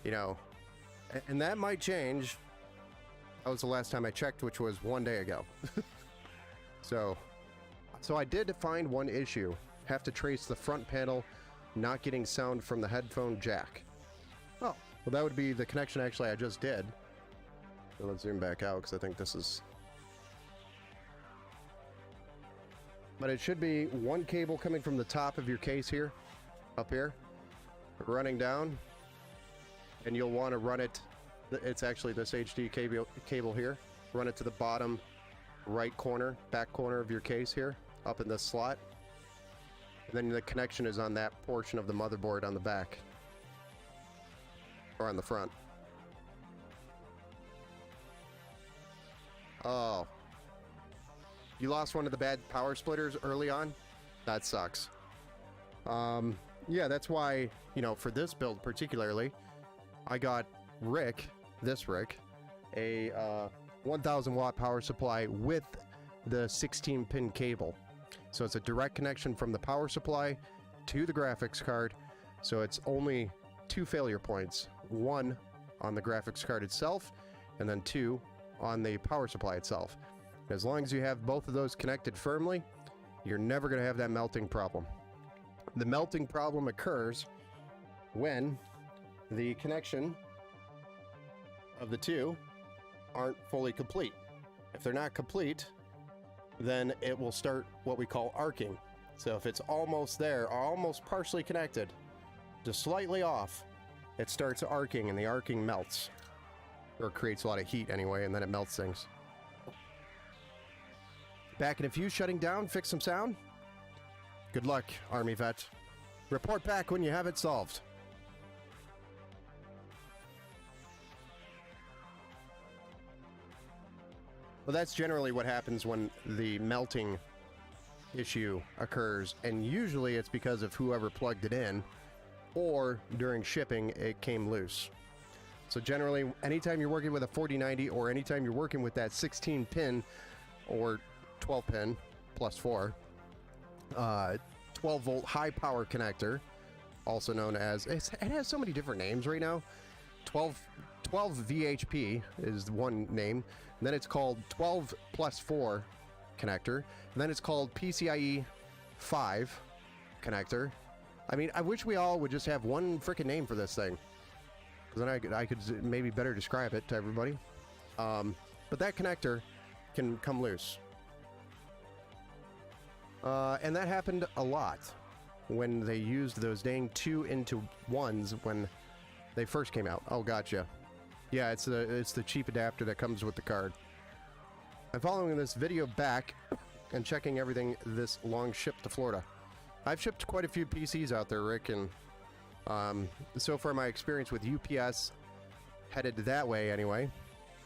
you know, and that might change. That was the last time I checked, which was 1 day ago. So I did find one issue. Have to trace the front panel not getting sound from the headphone jack. Oh, well, that would be the connection actually I just did. So let's zoom back out because I think this is... But it should be one cable coming from the top of your case here, up here, running down, and you'll want to run it. It's actually this HD cable here. Run it to the bottom right corner, back corner of your case here, up in this slot. And then the connection is on that portion of the motherboard on the back, or on the front. Oh. You lost one of the bad power splitters early on? That sucks. Yeah, that's why, you know, for this build particularly, I got this Rick, a 1000 watt power supply with the 16 pin cable. So it's a direct connection from the power supply to the graphics card. So it's only 2 failure points. 1 on the graphics card itself, and then 2 on the power supply itself. As long as you have both of those connected firmly, you're never going to have that melting problem. The melting problem occurs when the connection of the 2 aren't fully complete. If they're not complete, then it will start what we call arcing. So if it's almost there, or almost partially connected, just slightly off, it starts arcing, and the arcing melts. Or creates a lot of heat anyway, and then it melts things. Back in a few, shutting down, fix some sound. Good luck, Army vet. Report back when you have it solved. Well, that's generally what happens when the melting issue occurs, and usually it's because of whoever plugged it in, or during shipping it came loose. So generally, anytime you're working with a 4090, or anytime you're working with that 16 pin or 12 pin plus 4 12 volt high power connector, also known as, it has so many different names right now. 12 VHP is one name, and then it's called 12 plus 4 connector, and then it's called PCIe 5 connector. I mean, I wish we all would just have one freaking name for this thing, because then I could maybe better describe it to everybody. But that connector can come loose. And that happened a lot when they used those dang 2-into-1s when they first came out. Oh, gotcha. Yeah, it's the cheap adapter that comes with the card. I'm following this video back and checking everything this long ship to Florida. I've shipped quite a few PCs out there, Rick, and so far my experience with UPS headed that way anyway.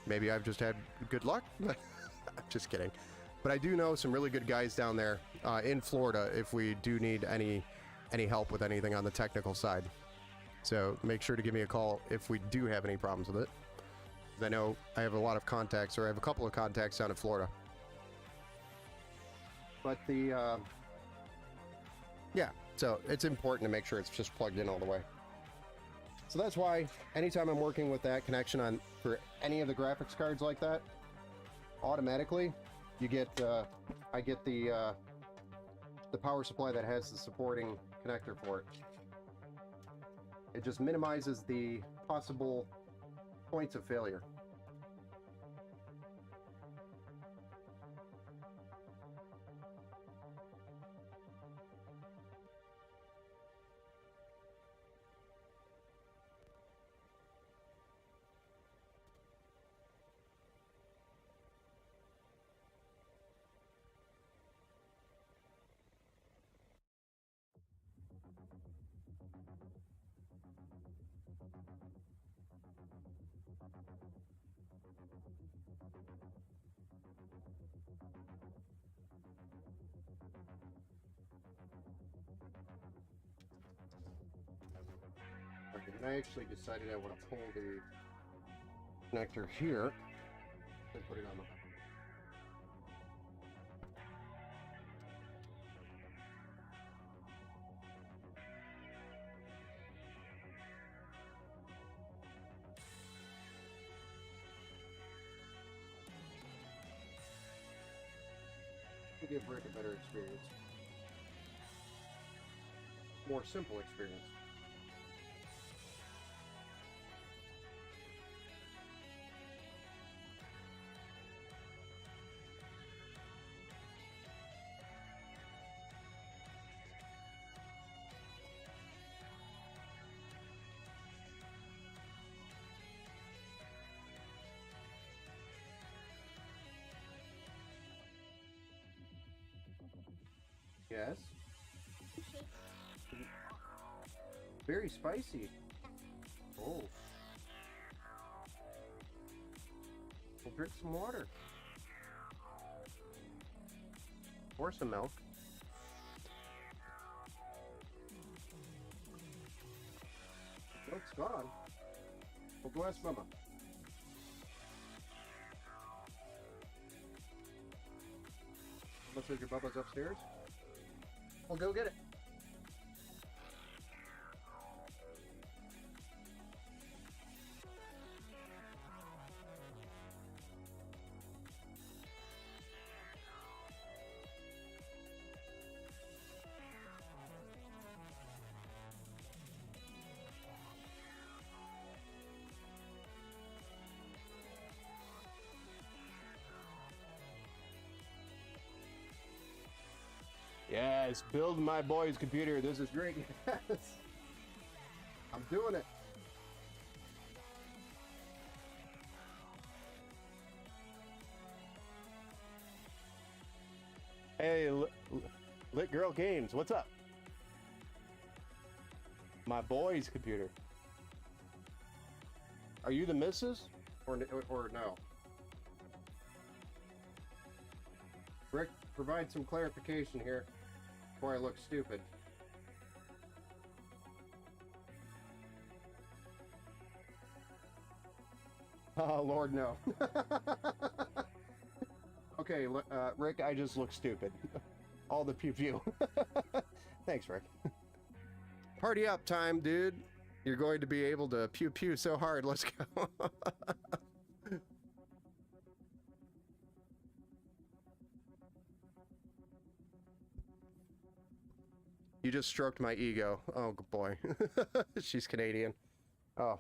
Maybe I've just had good luck. I'm just kidding. But I do know some really good guys down there in Florida if we do need any help with anything on the technical side. So make sure to give me a call if we do have any problems with it. I know I have a lot of contacts, or I have a couple of contacts down in Florida. But yeah, so it's important to make sure it's just plugged in all the way. So that's why anytime I'm working with that connection for any of the graphics cards like that, automatically you get I get the power supply that has the supporting connector for it. It just minimizes the possible points of failure. I actually decided I want to pull the connector here and put it on the... to give Rick a better experience. More simple experience. Yes. Very spicy. Oh. We'll drink some water. Or some milk. Milk's gone. Well, go ask Mama. Mama says your Bubba's upstairs. Well, go get it. Yes, build my boy's computer. This is great. Yes. I'm doing it. Hey, Lit Girl Games, what's up? My boy's computer. Are you the missus? Or no? Rick, provide some clarification here before I look stupid. Oh, Lord, no. Okay, Rick, I just look stupid. All the pew-pew. Thanks, Rick. Party up time, dude. You're going to be able to pew-pew so hard. Let's go. You just stroked my ego. Oh, good boy. She's Canadian. Oh.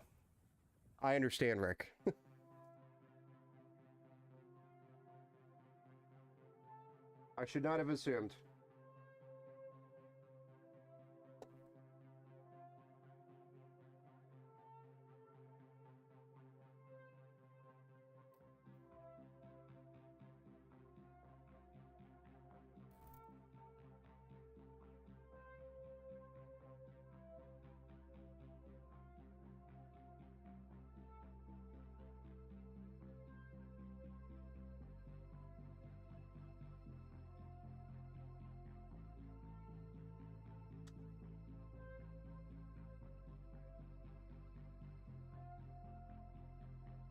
I understand, Rick. I should not have assumed.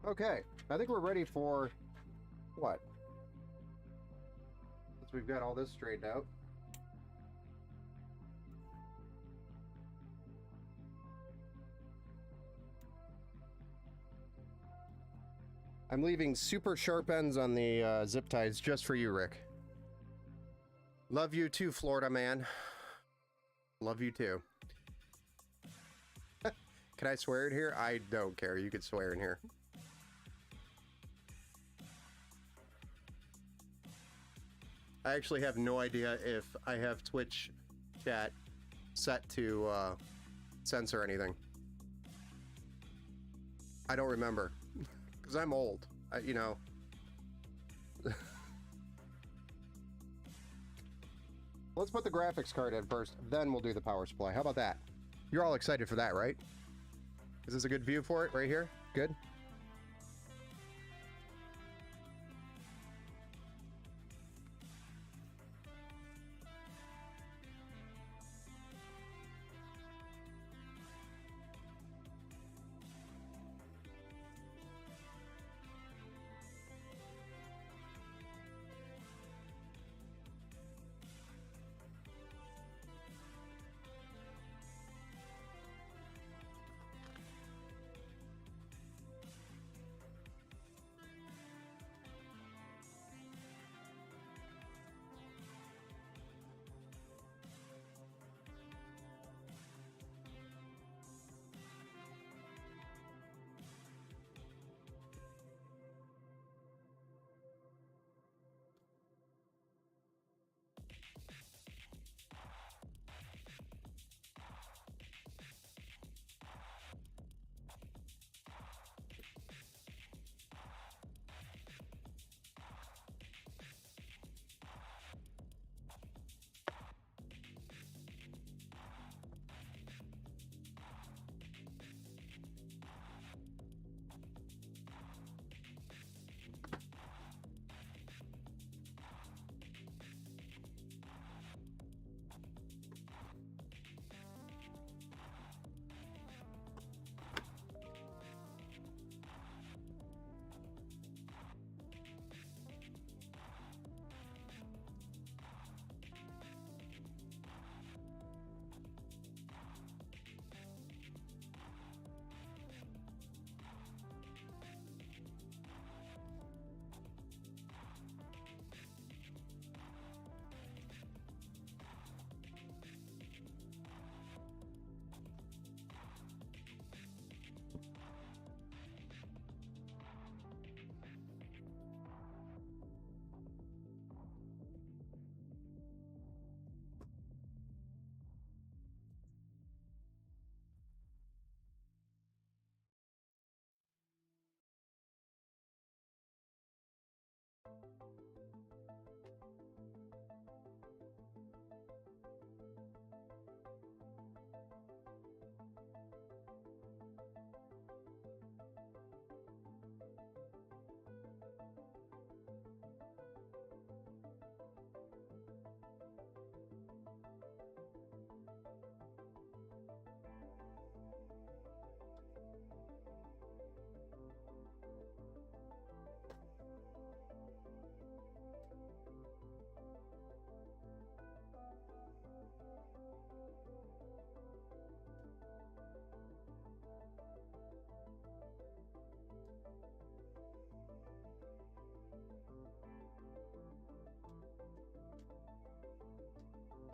Okay, I think we're ready for what? Since we've got all this straightened out. I'm leaving super sharp ends on the zip ties just for you, Rick. Love you too, Florida man. Love you too. Can I swear in here? I don't care. You can swear in here. I actually have no idea if I have Twitch chat set to censor anything. I don't remember. Because I'm old. You know. Let's put the graphics card in first, then we'll do the power supply. How about that? You're all excited for that, right? Is this a good view for it right here? Good?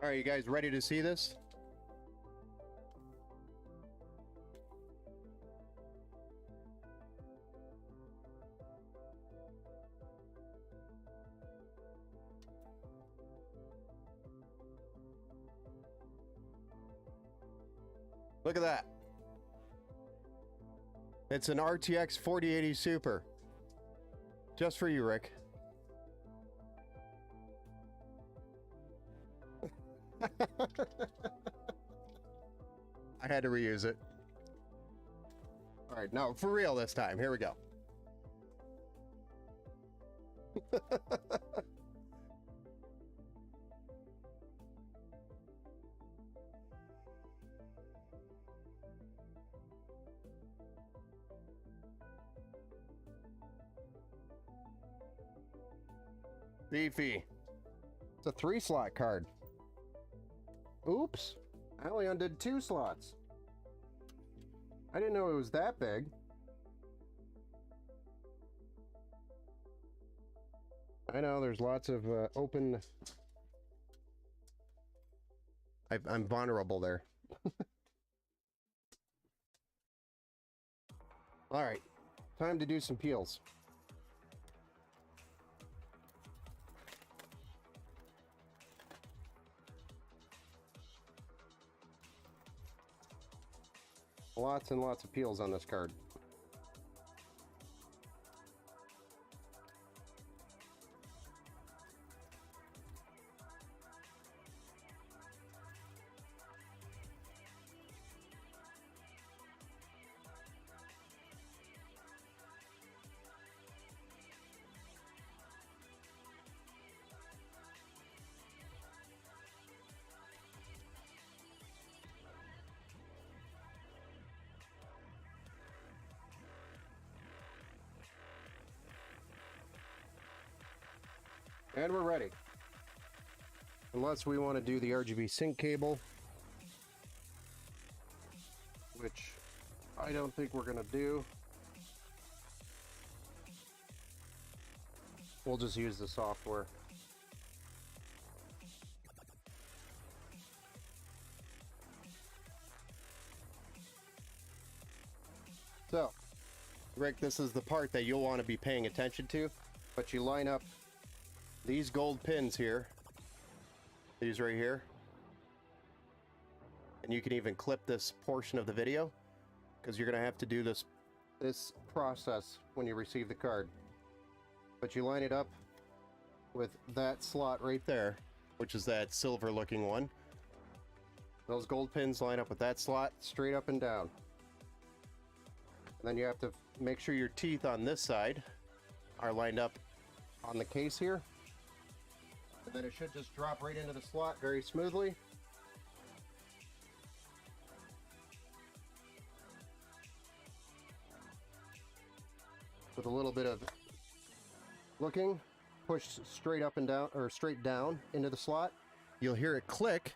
All right, you guys ready to see this? Look at that. It's an RTX 4080 Super. Just for you, Rick. I had to reuse it. All right, now for real this time. Here we go. Beefy. It's a 3-slot card. Oops. I only undid 2 slots. I didn't know it was that big. I know there's lots of open... I'm vulnerable there. All right. Time to do some peels. Lots and lots of peels on this card. And we're ready. Unless we want to do the RGB sync cable, which I don't think we're going to do. We'll just use the software. So, Rick, this is the part that you'll want to be paying attention to, but you line up these gold pins here, these right here, and you can even clip this portion of the video because you're going to have to do this process when you receive the card. But you line it up with that slot right there, which is that silver looking one. Those gold pins line up with that slot straight up and down. And then you have to make sure your teeth on this side are lined up on the case here. And then it should just drop right into the slot very smoothly. With a little bit of looking, push straight up and down, or straight down into the slot. You'll hear it click.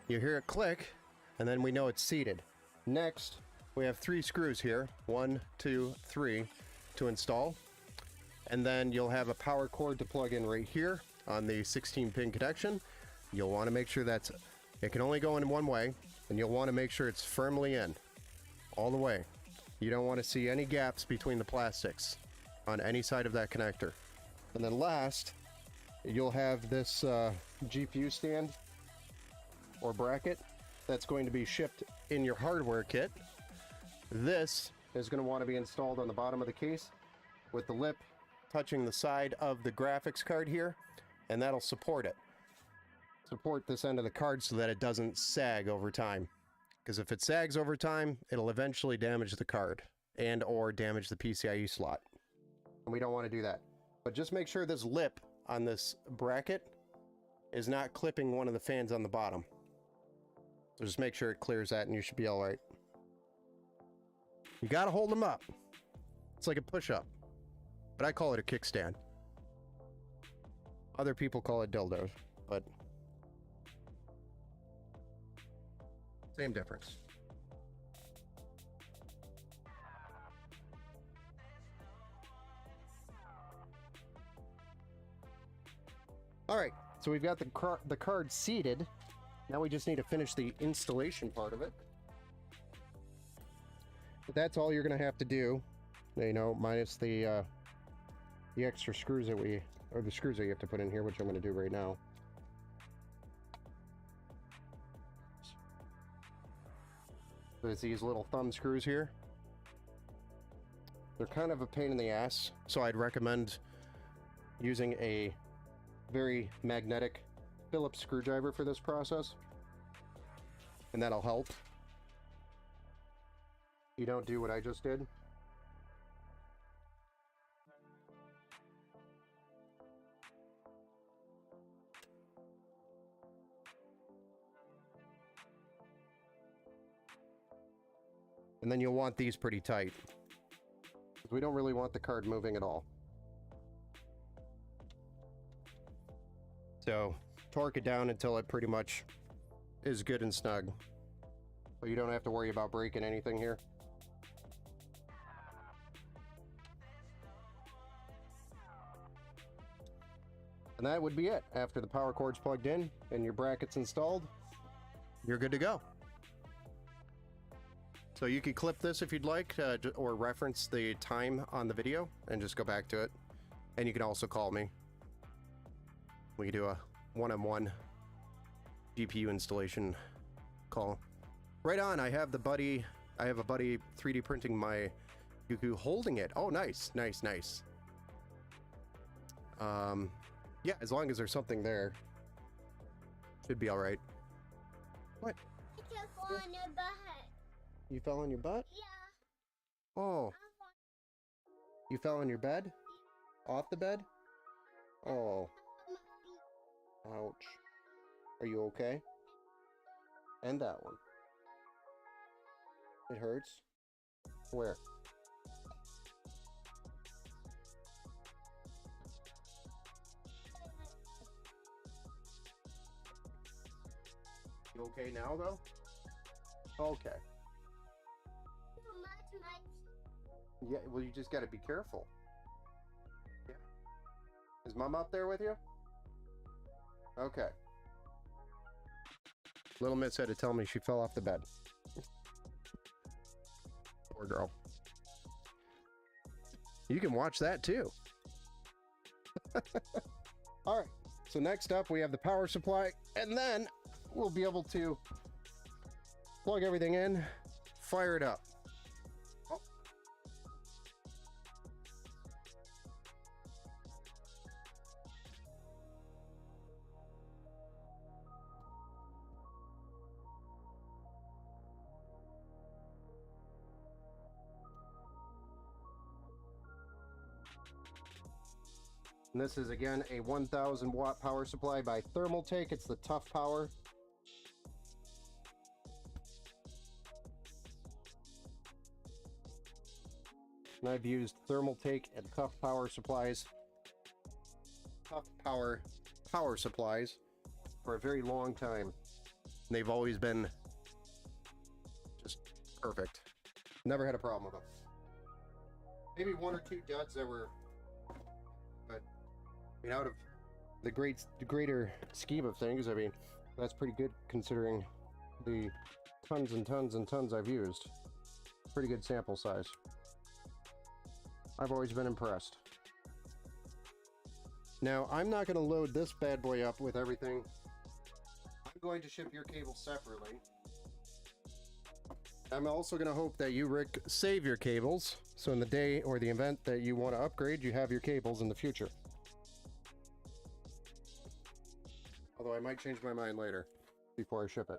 You hear it click, and then we know it's seated. Next, we have 3 screws here, 1, 2, 3, to install. And then you'll have a power cord to plug in right here on the 16-pin connection. You'll want to make sure it can only go in one way, and you'll want to make sure it's firmly in, all the way. You don't want to see any gaps between the plastics on any side of that connector. And then last, you'll have this GPU stand or bracket that's going to be shipped in your hardware kit. This is going to want to be installed on the bottom of the case with the lip touching the side of the graphics card here, and that'll support it. Support this end of the card so that it doesn't sag over time. Because if it sags over time, it'll eventually damage the card and or damage the PCIe slot. And we don't want to do that. But just make sure this lip on this bracket is not clipping one of the fans on the bottom. So just make sure it clears that and you should be all right. You gotta hold them up. It's like a push-up. But I call it a kickstand. Other people call it dildos, but same difference. All right, So we've got the card seated. Now we just need to finish the installation part of it. But that's all you're going to have to do, you know, minus the extra screws that the screws that you have to put in here, which I'm going to do right now. So it's these little thumb screws here. They're kind of a pain in the ass, so I'd recommend using a very magnetic Phillips screwdriver for this process, and that'll help. You don't do what I just did. And then you'll want these pretty tight, because we don't really want the card moving at all. So torque it down until it pretty much is good and snug. But you don't have to worry about breaking anything here. And that would be it. After the power cord's plugged in and your brackets installed, you're good to go. So you can clip this if you'd like, or reference the time on the video and just go back to it. And you can also call me. We can do a one-on-one GPU installation call. Right on. I have a buddy 3D printing my Yuku holding it. Oh, nice, nice, nice. Yeah, as long as there's something there, should be all right. What? I just want a butt. You fell on your butt? Yeah. Oh. You fell on your bed? Off the bed? Oh. Ouch. Are you okay? And that one. It hurts? Where? You okay now, though? Okay. Yeah, well, you just gotta be careful. Yeah. Is Mom up there with you? Okay. Little Miss had to tell me she fell off the bed. Poor girl. You can watch that too. All right. So next up, we have the power supply, and then we'll be able to plug everything in, fire it up. Oh. And this is again a 1000 watt power supply by Thermaltake. It's the Tough Power. And I've used Thermaltake and Tough Power supplies, Tough Power power supplies for a very long time. And they've always been just perfect. Never had a problem with them. Maybe one or two duds that were, but I mean, out of the greater scheme of things, I mean, that's pretty good considering the tons and tons and tons I've used. Pretty good sample size. I've always been impressed. Now, I'm not going to load this bad boy up with everything. I'm going to ship your cable separately. I'm also going to hope that you, Rick, save your cables, so in the day or the event that you want to upgrade, you have your cables in the future. Although I might change my mind later, before I ship it.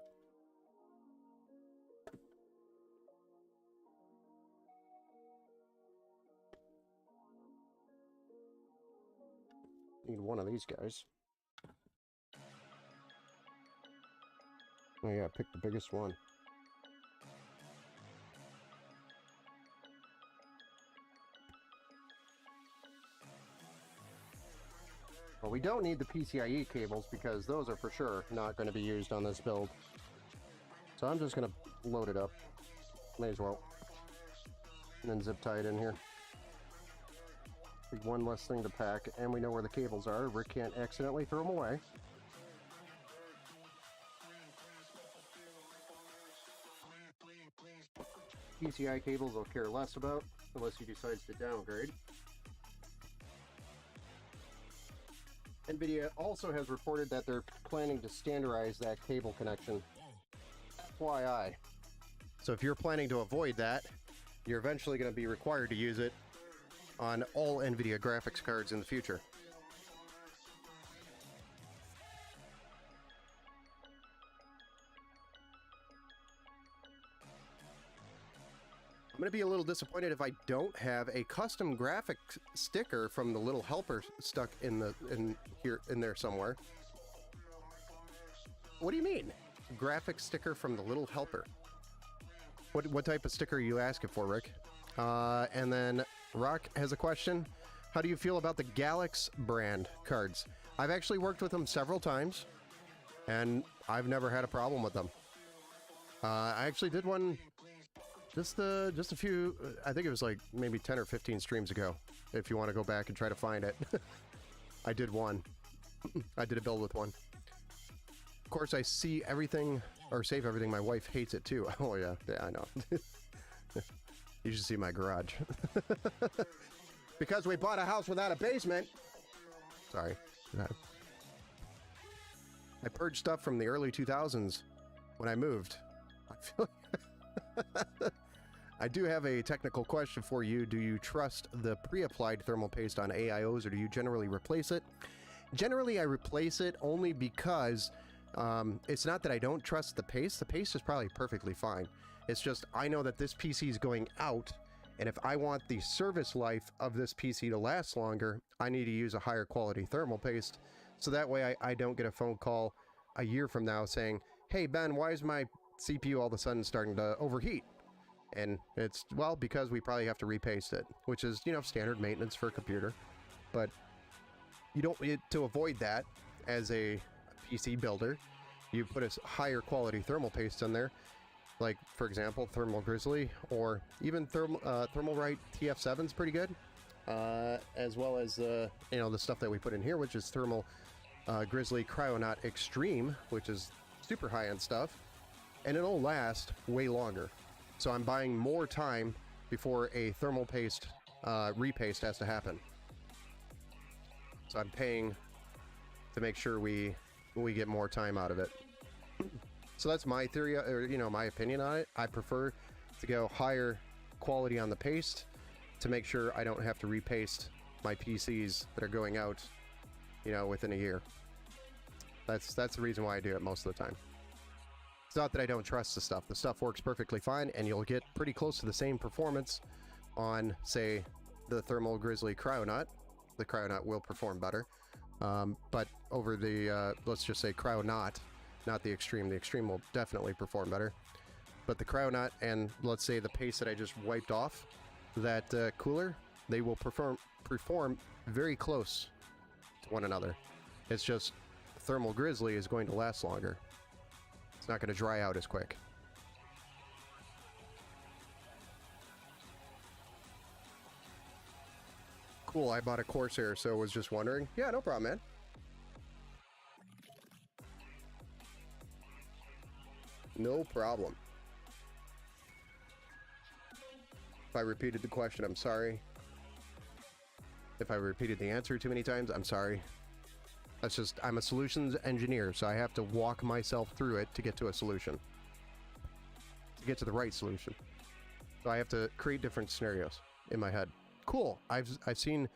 Need one of these guys. Oh yeah, pick the biggest one. Well, we don't need the PCIe cables because those are for sure not going to be used on this build. So I'm just going to load it up. May as well. And then zip tie it in here. One less thing to pack, and we know where the cables are. Rick can't accidentally throw them away. PCI cables I'll care less about, unless he decides to downgrade. NVIDIA also has reported that they're planning to standardize that cable connection. FYI. So if you're planning to avoid that, you're eventually going to be required to use it on all NVIDIA graphics cards in the future. I'm going to be a little disappointed if I don't have a custom graphic sticker from the Little Helper stuck in there somewhere. What do you mean? Graphic sticker from the Little Helper. What type of sticker are you asking for, Rick? And then Rock has a question. How do you feel about the Galax brand cards? I've actually worked with them several times, and I've never had a problem with them. I actually did one just a few, I think it was like maybe 10 or 15 streams ago, if you want to go back and try to find it. I did one. I did a build with one. Of course, I see everything, or save everything. My wife hates it too. Oh yeah, I know. You should see my garage. Because we bought a house without a basement. Sorry. I purged stuff from the early 2000s when I moved. I feel I do have a technical question for you. Do you trust the pre-applied thermal paste on AIOs, or do you generally replace it? Generally, I replace it only because it's not that I don't trust the paste. The paste is probably perfectly fine. It's just I know that this PC is going out, and if I want the service life of this PC to last longer, I need to use a higher quality thermal paste. So that way I don't get a phone call a year from now saying, hey Ben, why is my CPU all of a sudden starting to overheat? And it's, well, because we probably have to repaste it, which is, you know, standard maintenance for a computer. But you don't, to avoid that, as a PC builder, you put a higher quality thermal paste in there, like, for example, Thermal Grizzly, or even Thermalright TF7 is pretty good, as well as, you know, the stuff that we put in here, which is Thermal Grizzly Cryonaut Extreme, which is super high-end stuff, and it'll last way longer. So I'm buying more time before a thermal paste repaste has to happen. So I'm paying to make sure we get more time out of it. So that's my theory, or, you know, my opinion on it. I prefer to go higher quality on the paste to make sure I don't have to repaste my PCs that are going out, you know, within a year. That's the reason why I do it most of the time. It's not that I don't trust the stuff. The stuff works perfectly fine, and you'll get pretty close to the same performance on, say, the Thermal Grizzly Cryonaut. The Cryonaut will perform better. But over the, let's just say Cryonaut, not the Extreme. The Extreme will definitely perform better. But the Cryonaut and, let's say, the paste that I just wiped off, that cooler, they will perform very close to one another. It's just Thermal Grizzly is going to last longer. It's not going to dry out as quick. Cool, I bought a Corsair, so was just wondering. Yeah, no problem, man. No problem. If I repeated the question, I'm sorry. If I repeated the answer too many times, I'm sorry. That's just, I'm a solutions engineer, so I have to walk myself through it to get to a solution. To get to the right solution. So I have to create different scenarios in my head. Cool. I've seen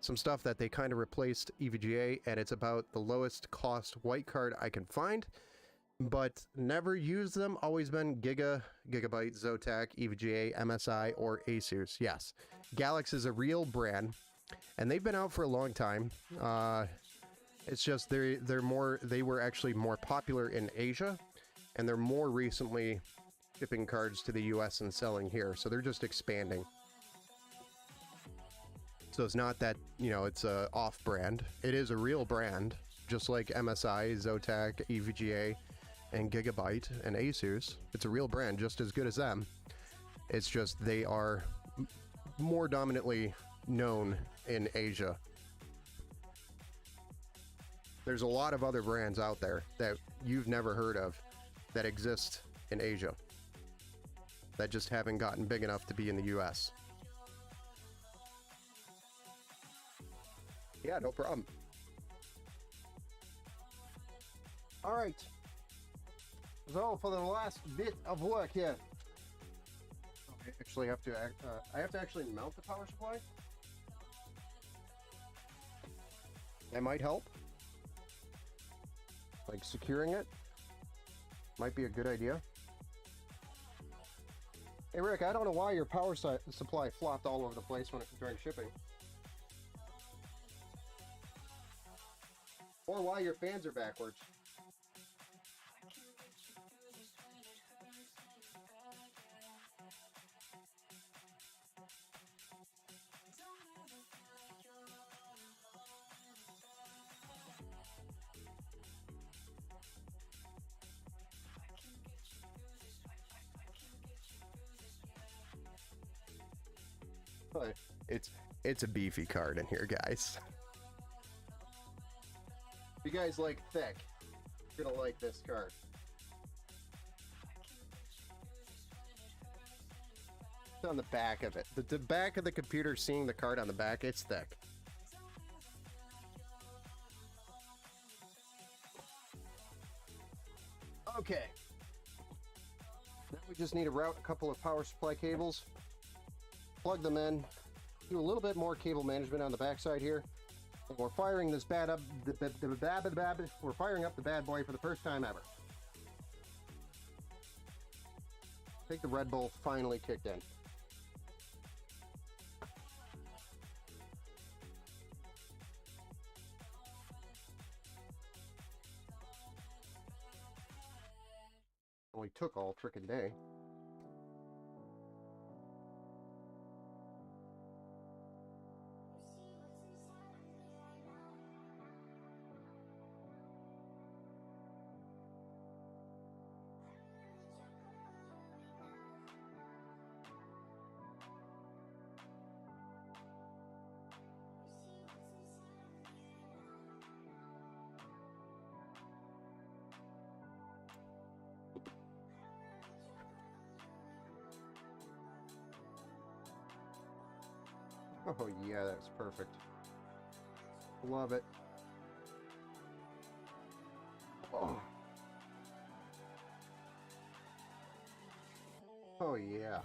some stuff that they kind of replaced EVGA, and it's about the lowest cost white card I can find, but never used them. Always been Gigabyte, Zotac, EVGA, MSI, or Asus. Yes. Galax is a real brand, and they've been out for a long time. It's just they were actually more popular in Asia, and they're more recently shipping cards to the US and selling here, so they're just expanding. So it's not that, you know, it's a off-brand. It is a real brand, just like MSI, Zotac, EVGA, and Gigabyte, and Asus. It's a real brand, just as good as them. It's just they are more dominantly known in Asia. There's a lot of other brands out there that you've never heard of that exist in Asia that just haven't gotten big enough to be in the US. Yeah, no problem. All right. So for the last bit of work here, I actually have to. I have to actually mount the power supply. That might help. Like securing it might be a good idea. Hey Rick, I don't know why your power supply flopped all over the place during shipping. Or why your fans are backwards. But it's a beefy card in here, guys. If you guys like thick, you're gonna like this card. It's on the back of it. The back of the computer, seeing the card on the back, it's thick. Okay. Now we just need to route a couple of power supply cables, plug them in, do a little bit more cable management on the backside here. And we're firing this we're firing up the bad boy for the first time ever. I think the Red Bull finally kicked in. Only took all frickin' day. Oh yeah, that's perfect. Love it. Oh. Oh yeah.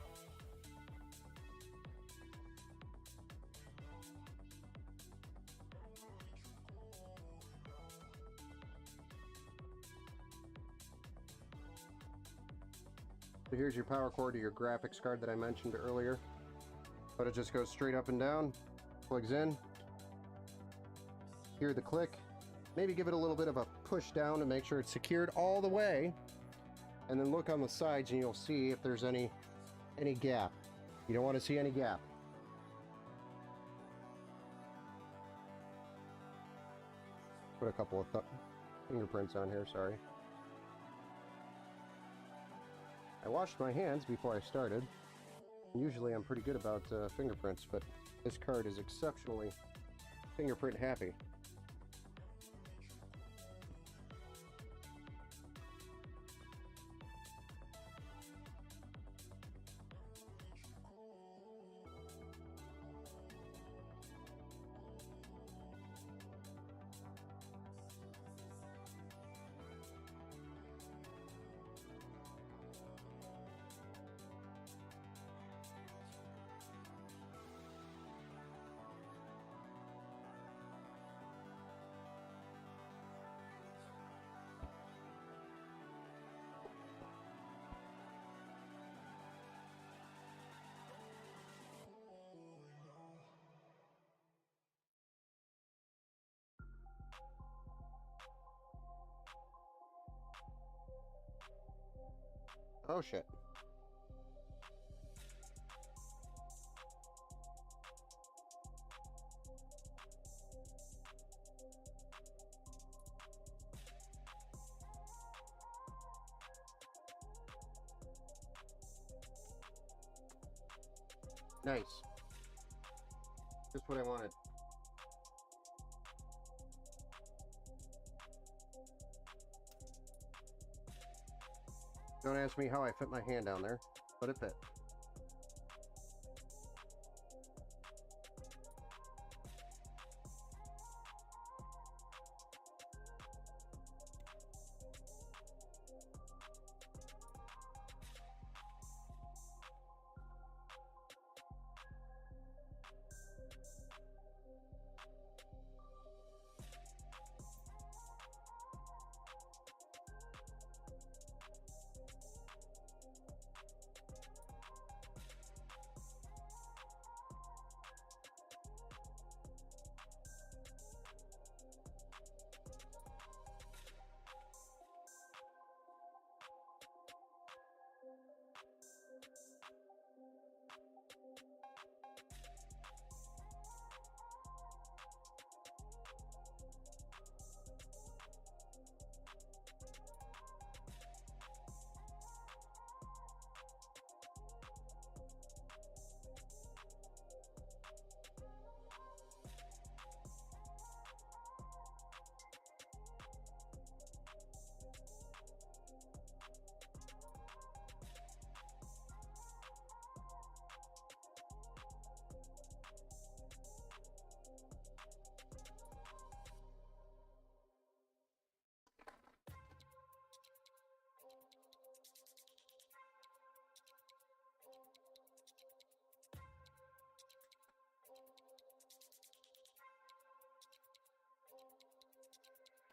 So here's your power cord to your graphics card that I mentioned earlier. But it just goes straight up and down, plugs in. Hear the click. Maybe give it a little bit of a push down to make sure it's secured all the way. And then look on the sides and you'll see if there's any gap. You don't want to see any gap. Put a couple of fingerprints on here, sorry. I washed my hands before I started. Usually I'm pretty good about fingerprints, but this card is exceptionally fingerprint happy. Oh shit. Nice. Just what I wanted. Don't ask me how I fit my hand down there, but it fit.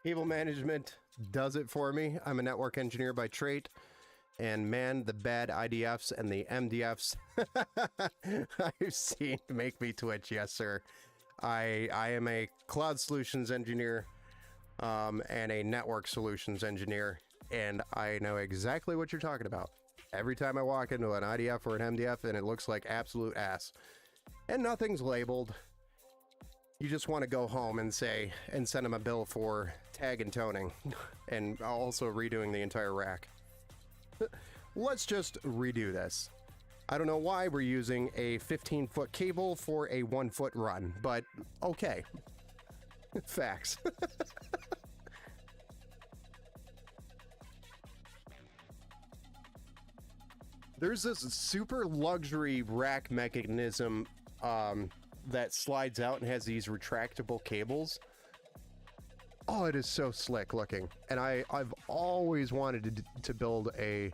Cable management does it for me. I'm a network engineer by trade, and man, the bad IDFs and the MDFs I've seen make me twitch. Yes, sir. I am a cloud solutions engineer and a network solutions engineer, and I know exactly what you're talking about. Every time I walk into an IDF or an MDF and it looks like absolute ass, and nothing's labeled, you just want to go home and say, and send them a bill for tag and toning and also redoing the entire rack. Let's just redo this. I don't know why we're using a 15-foot cable for a 1-foot run, but okay. Facts. There's this super luxury rack mechanism that slides out and has these retractable cables. Oh, it is so slick looking. And I've always wanted to build a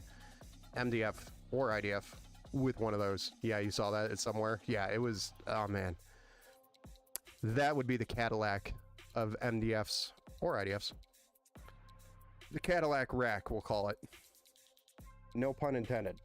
MDF or IDF with one of those. Yeah, you saw that somewhere. Yeah, it was, oh man. That would be the Cadillac of MDFs or IDFs. The Cadillac rack, we'll call it. No pun intended.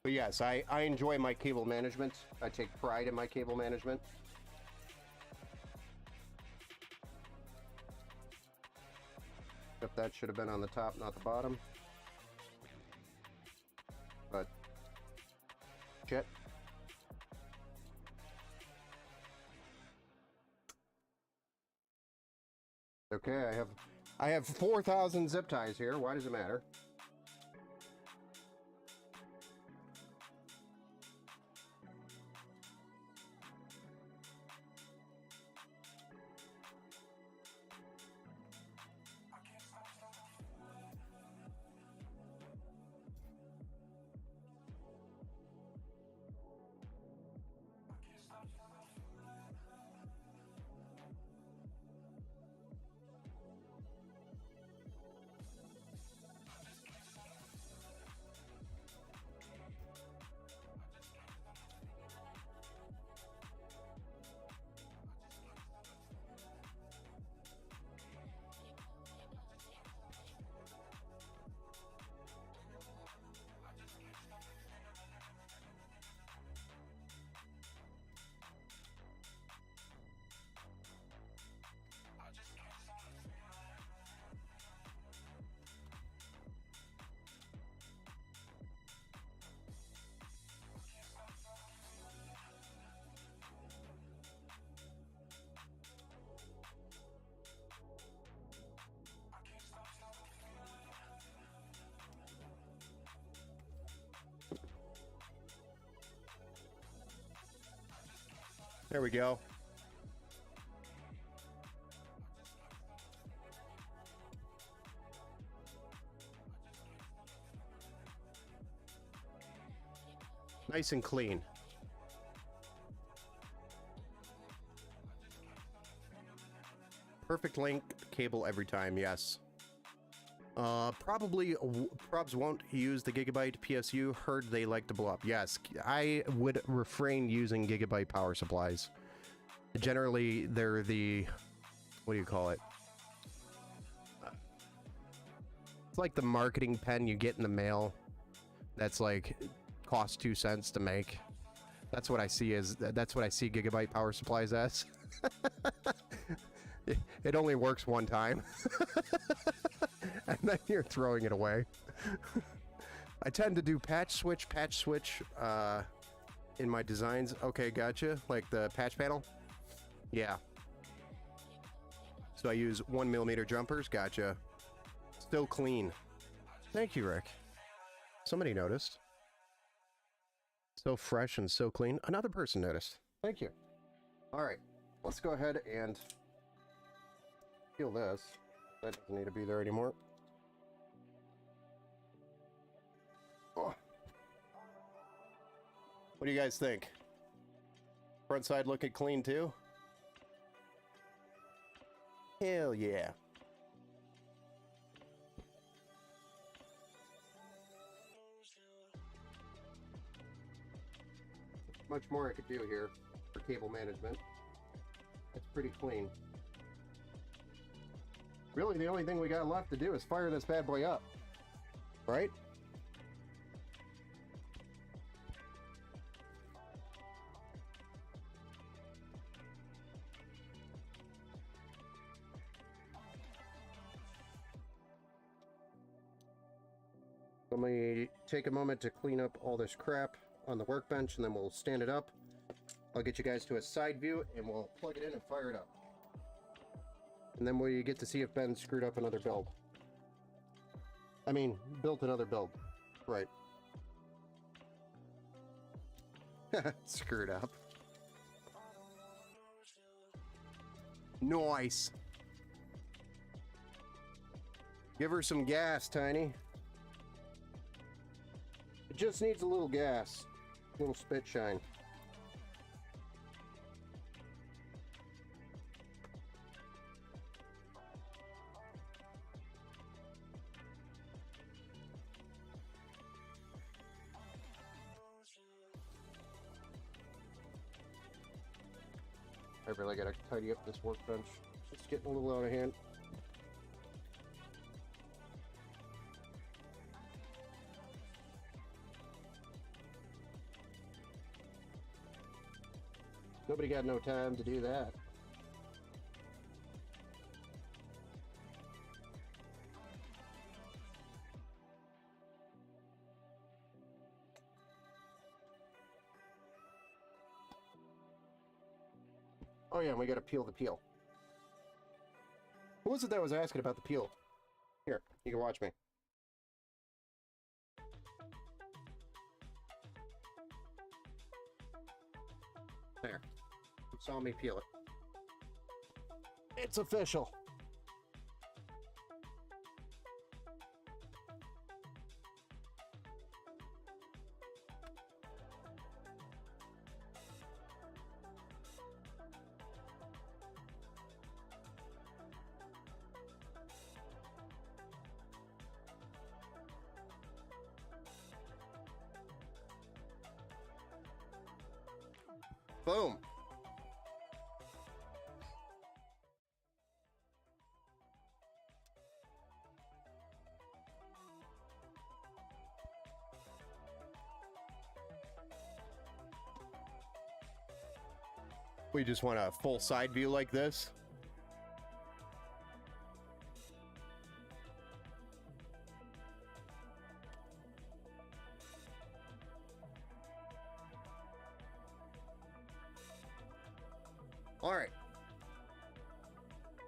But yes, I enjoy my cable management. I take pride in my cable management. If that should have been on the top, not the bottom. But shit. Okay, I have 4,000 zip ties here. Why does it matter? There we go. Nice and clean. Perfect link cable every time, yes. Probably probs won't use the Gigabyte PSU. Heard they like to blow up. Yes, I would refrain using Gigabyte power supplies. Generally, they're the, what do you call it? It's like the marketing pen you get in the mail. That's like cost 2 cents to make. That's what I see as. That's what I see Gigabyte power supplies as. It only works one time. And then you're throwing it away. I tend to do patch switch in my designs. Okay, gotcha. Like the patch panel? Yeah. So I use 1mm jumpers. Gotcha. Still clean. Thank you, Rick. Somebody noticed. So fresh and so clean. Another person noticed. Thank you. All right. Let's go ahead and peel this. That doesn't need to be there anymore. Oh. What do you guys think? Front side looking clean too? Hell yeah. Much more I could do here for cable management. It's pretty clean. Really, the only thing we got left to do is fire this bad boy up. Right? Let me take a moment to clean up all this crap on the workbench, and then we'll stand it up. I'll get you guys to a side view, and we'll plug it in and fire it up. And then we get to see if Ben screwed up another build. I mean, built another build. Right. Screwed up. Nice. Give her some gas, Tiny. It just needs a little gas. A little spit shine. I really gotta tidy up this workbench. It's getting a little out of hand. Nobody got no time to do that. Oh yeah, and we gotta peel the peel. Who was it that was asking about the peel? Here, you can watch me. There. You saw me peel it. It's official. Boom. We just want a full side view like this. All right.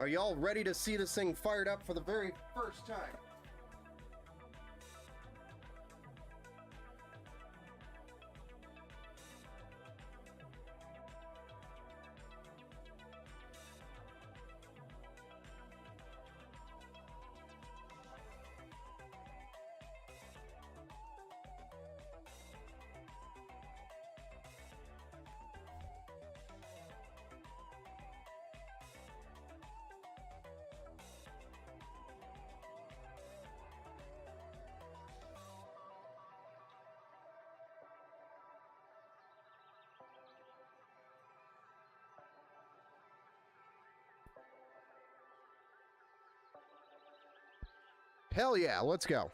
Are y'all ready to see this thing fired up for the very first time? Hell yeah, let's go.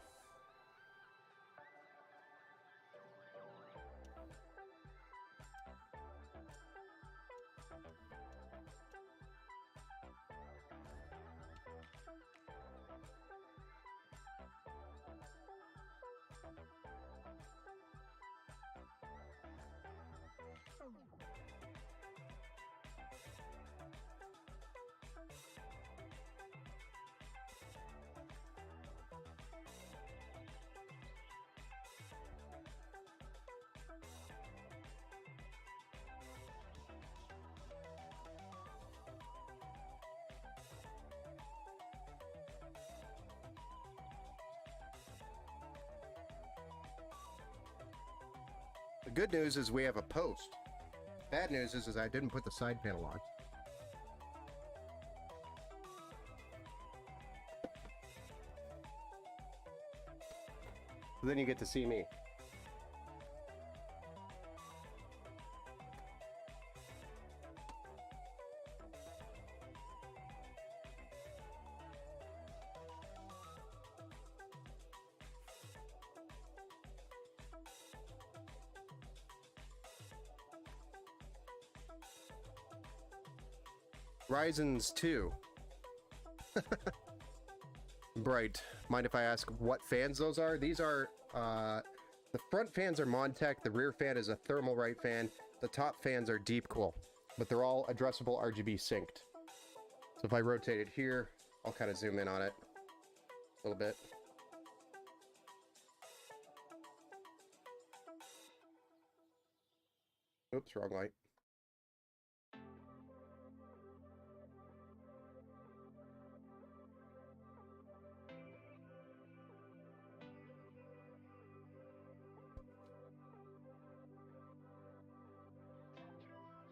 The good news is we have a post. Bad news is I didn't put the side panel on. So then you get to see me. Ryzen's 2. Bright. Mind if I ask what fans those are? These are, the front fans are Montech, the rear fan is a Thermalright fan, the top fans are Deepcool, but they're all addressable RGB synced. So if I rotate it here, I'll kind of zoom in on it a little bit. Oops, wrong light.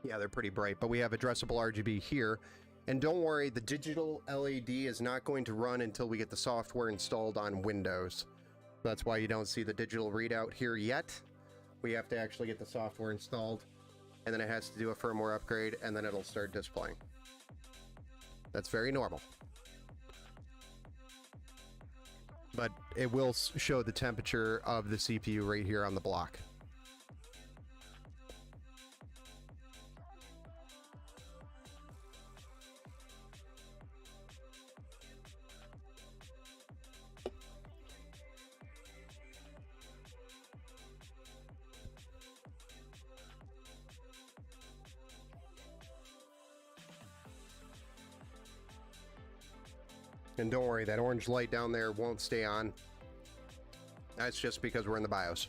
Yeah, they're pretty bright, but we have addressable RGB here. And don't worry, the digital LED is not going to run until we get the software installed on Windows. That's why you don't see the digital readout here yet. We have to actually get the software installed, and then it has to do a firmware upgrade, and then it'll start displaying. That's very normal. But it will show the temperature of the CPU right here on the block. And don't worry, that orange light down there won't stay on. That's just because we're in the BIOS.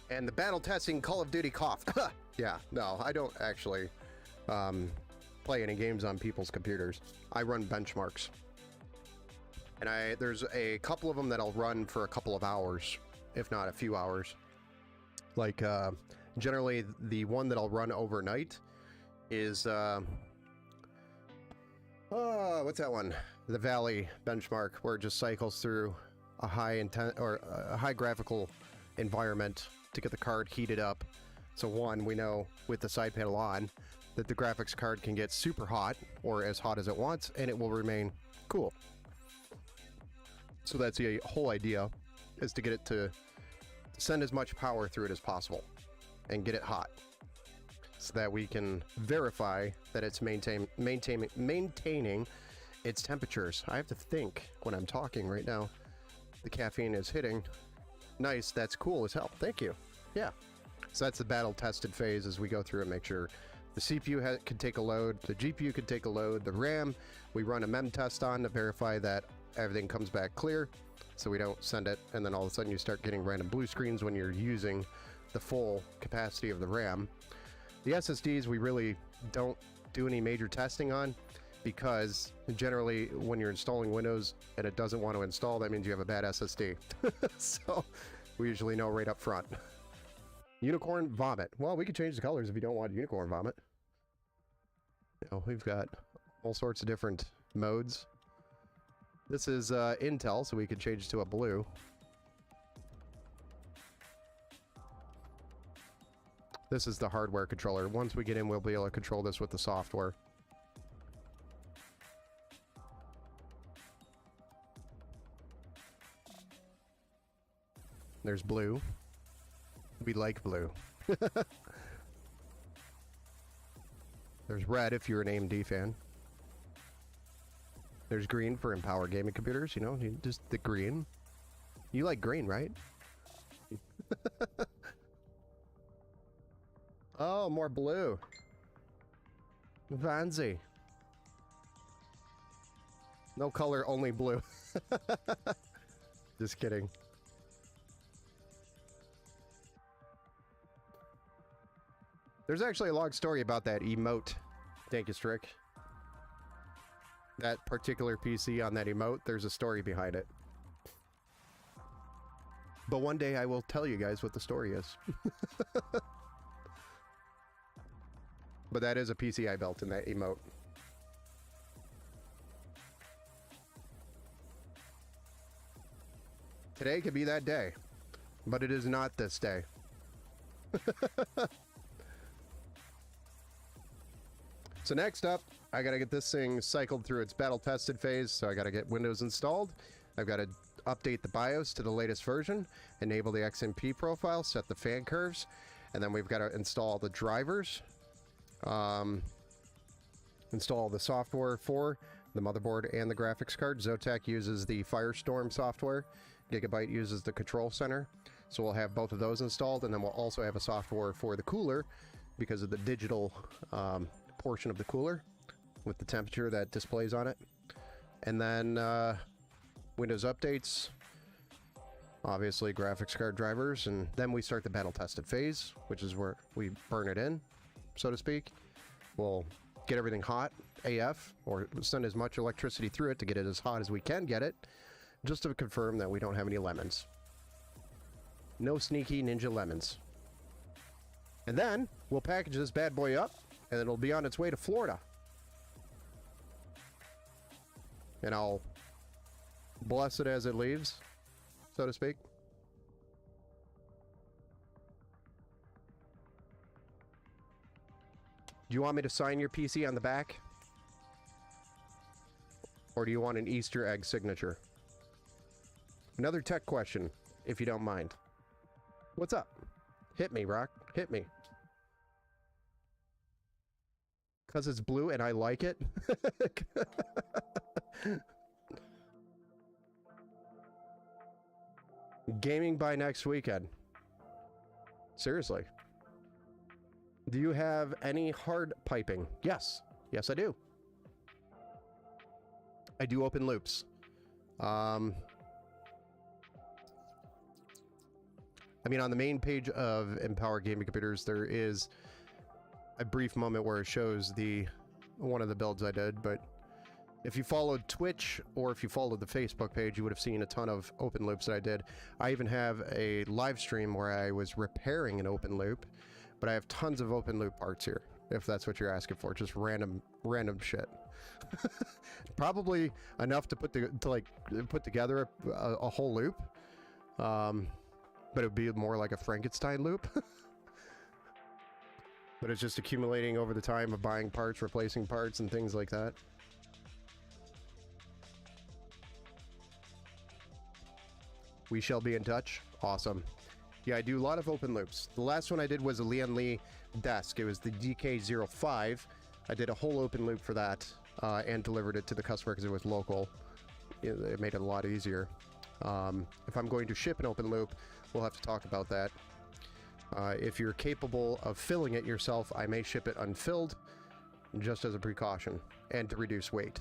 And the battle testing Call of Duty cough. Yeah, no, I don't actually play any games on people's computers. I run benchmarks. And there's a couple of them that I'll run for a couple of hours, if not a few hours. Like, generally, the one that I'll run overnight is, what's that one? The Valley benchmark, where it just cycles through a high graphical environment to get the card heated up. So one, we know with the side panel on that the graphics card can get super hot, or as hot as it wants, and it will remain cool. So that's the whole idea, is to get it to send as much power through it as possible and get it hot, so that we can verify that it's maintaining its temperatures. I have to think when I'm talking right now. The caffeine is hitting. Nice, that's cool as hell. Thank you. Yeah. So that's the battle tested phase as we go through and make sure the CPU can take a load, the GPU can take a load, the RAM, we run a mem test on to verify that everything comes back clear, so we don't send it and then all of a sudden you start getting random blue screens when you're using the full capacity of the RAM. The SSDs we really don't do any major testing on, because generally when you're installing Windows and it doesn't want to install, that means you have a bad SSD. So we usually know right up front. Unicorn vomit. Well, we could change the colors if you don't want unicorn vomit. You know, we've got all sorts of different modes. This is Intel, so we can change it to a blue. This is the hardware controller. Once we get in, we'll be able to control this with the software. There's blue. We like blue. There's red if you're an AMD fan. There's green for Empower gaming computers, you know, just the green. You like green, right? Oh, more blue. Fancy. No color, only blue. Just kidding. There's actually a long story about that emote, Dankistrick. That particular PC on that emote, there's a story behind it. But one day I will tell you guys what the story is. But that is a PC I built in that emote. Today could be that day, but it is not this day. So next up, I gotta get this thing cycled through its battle tested phase, so I gotta get Windows installed. I've gotta update the BIOS to the latest version, enable the XMP profile, set the fan curves, and then we've gotta install the drivers, install the software for the motherboard and the graphics card. Zotac uses the Firestorm software, Gigabyte uses the Control Center, so we'll have both of those installed, and then we'll also have a software for the cooler because of the digital portion of the cooler with the temperature that displays on it. And then Windows updates, obviously graphics card drivers, and then we start the battle tested phase, which is where we burn it in, so to speak. We'll get everything hot AF, or send as much electricity through it to get it as hot as we can get it, just to confirm that we don't have any lemons. No sneaky ninja lemons. And then we'll package this bad boy up, and it'll be on its way to Florida. And I'll bless it as it leaves, so to speak. Do you want me to sign your PC on the back? Or do you want an Easter egg signature? Another tech question, if you don't mind. What's up? Hit me, Rock. Hit me. Because it's blue and I like it? Gaming by next weekend. Seriously. Do you have any hard piping? Yes. Yes, I do. I do open loops. I mean, on the main page of Empower Gaming Computers, there is a brief moment where it shows one of the builds I did, but if you followed Twitch or if you followed the Facebook page, you would have seen a ton of open loops that I did. I even have a live stream where I was repairing an open loop, but I have tons of open loop parts here, if that's what you're asking for, just random shit. Probably enough to put together a whole loop, but it would be more like a Frankenstein loop. But it's just accumulating over the time of buying parts, replacing parts, and things like that. We shall be in touch. Awesome. Yeah, I do a lot of open loops. The last one I did was a Lian Li desk. It was the DK05. I did a whole open loop for that and delivered it to the customer because it was local. It made it a lot easier. If I'm going to ship an open loop, we'll have to talk about that. If you're capable of filling it yourself, I may ship it unfilled, just as a precaution, and to reduce weight,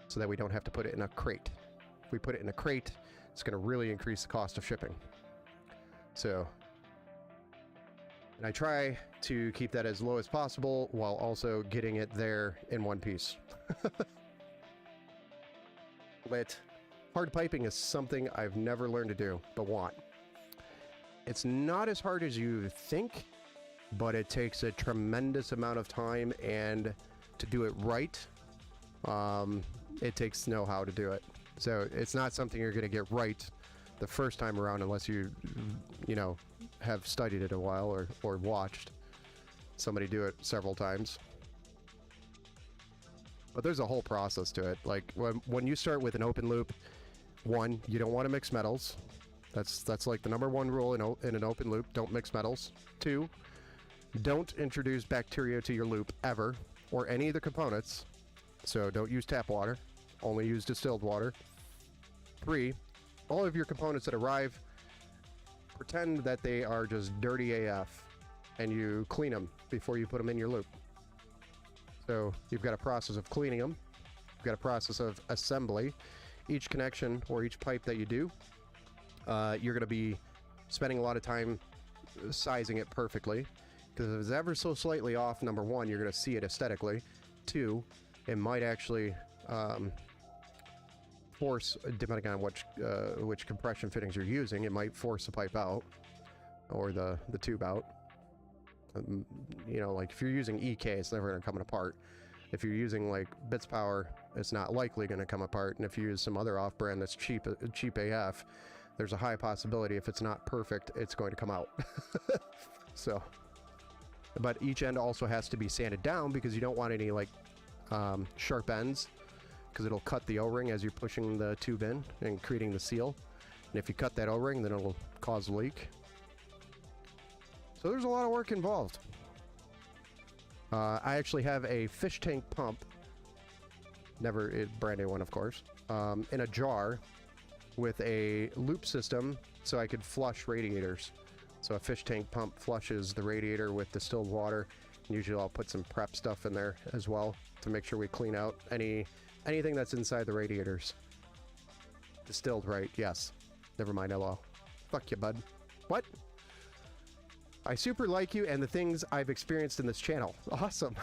so that we don't have to put it in a crate. If we put it in a crate, it's going to really increase the cost of shipping. So, and I try to keep that as low as possible while also getting it there in one piece. Lit. Hard piping is something I've never learned to do, but want. It's not as hard as you think, but it takes a tremendous amount of time, and to do it right, it takes know-how to do it. So it's not something you're going to get right the first time around unless you know, have studied it a while or watched. somebody do it several times. But there's a whole process to it. Like when you start with an open loop, one, you don't want to mix metals. That's like the number one rule in an open loop. Don't mix metals. Two, don't introduce bacteria to your loop ever, or any of the components. So don't use tap water. Only use distilled water. Three, all of your components that arrive, pretend that they are just dirty AF, and you clean them before you put them in your loop. So you've got a process of cleaning them. You've got a process of assembly. Each connection or each pipe that you do, you're going to be spending a lot of time sizing it perfectly, because if it's ever so slightly off, number one, you're going to see it aesthetically. Two, it might actually force, depending on which compression fittings you're using, it might force the pipe out or the tube out. You know, like if you're using EK, it's never going to come apart. If you're using like Bits Power, it's not likely going to come apart. And if you use some other off-brand that's cheap AF, there's a high possibility if it's not perfect, it's going to come out. So, but each end also has to be sanded down, because you don't want any like sharp ends, because it'll cut the O-ring as you're pushing the tube in and creating the seal. And if you cut that O-ring, then it'll cause a leak. So there's a lot of work involved. I actually have a fish tank pump, never a brand new one, of course, in a jar with a loop system so I could flush radiators. So a fish tank pump flushes the radiator with distilled water. And usually I'll put some prep stuff in there as well to make sure we clean out anything that's inside the radiators. Distilled, right? Yes. Never mind, LO. Fuck you, bud. What? I super like you and the things I've experienced in this channel. Awesome.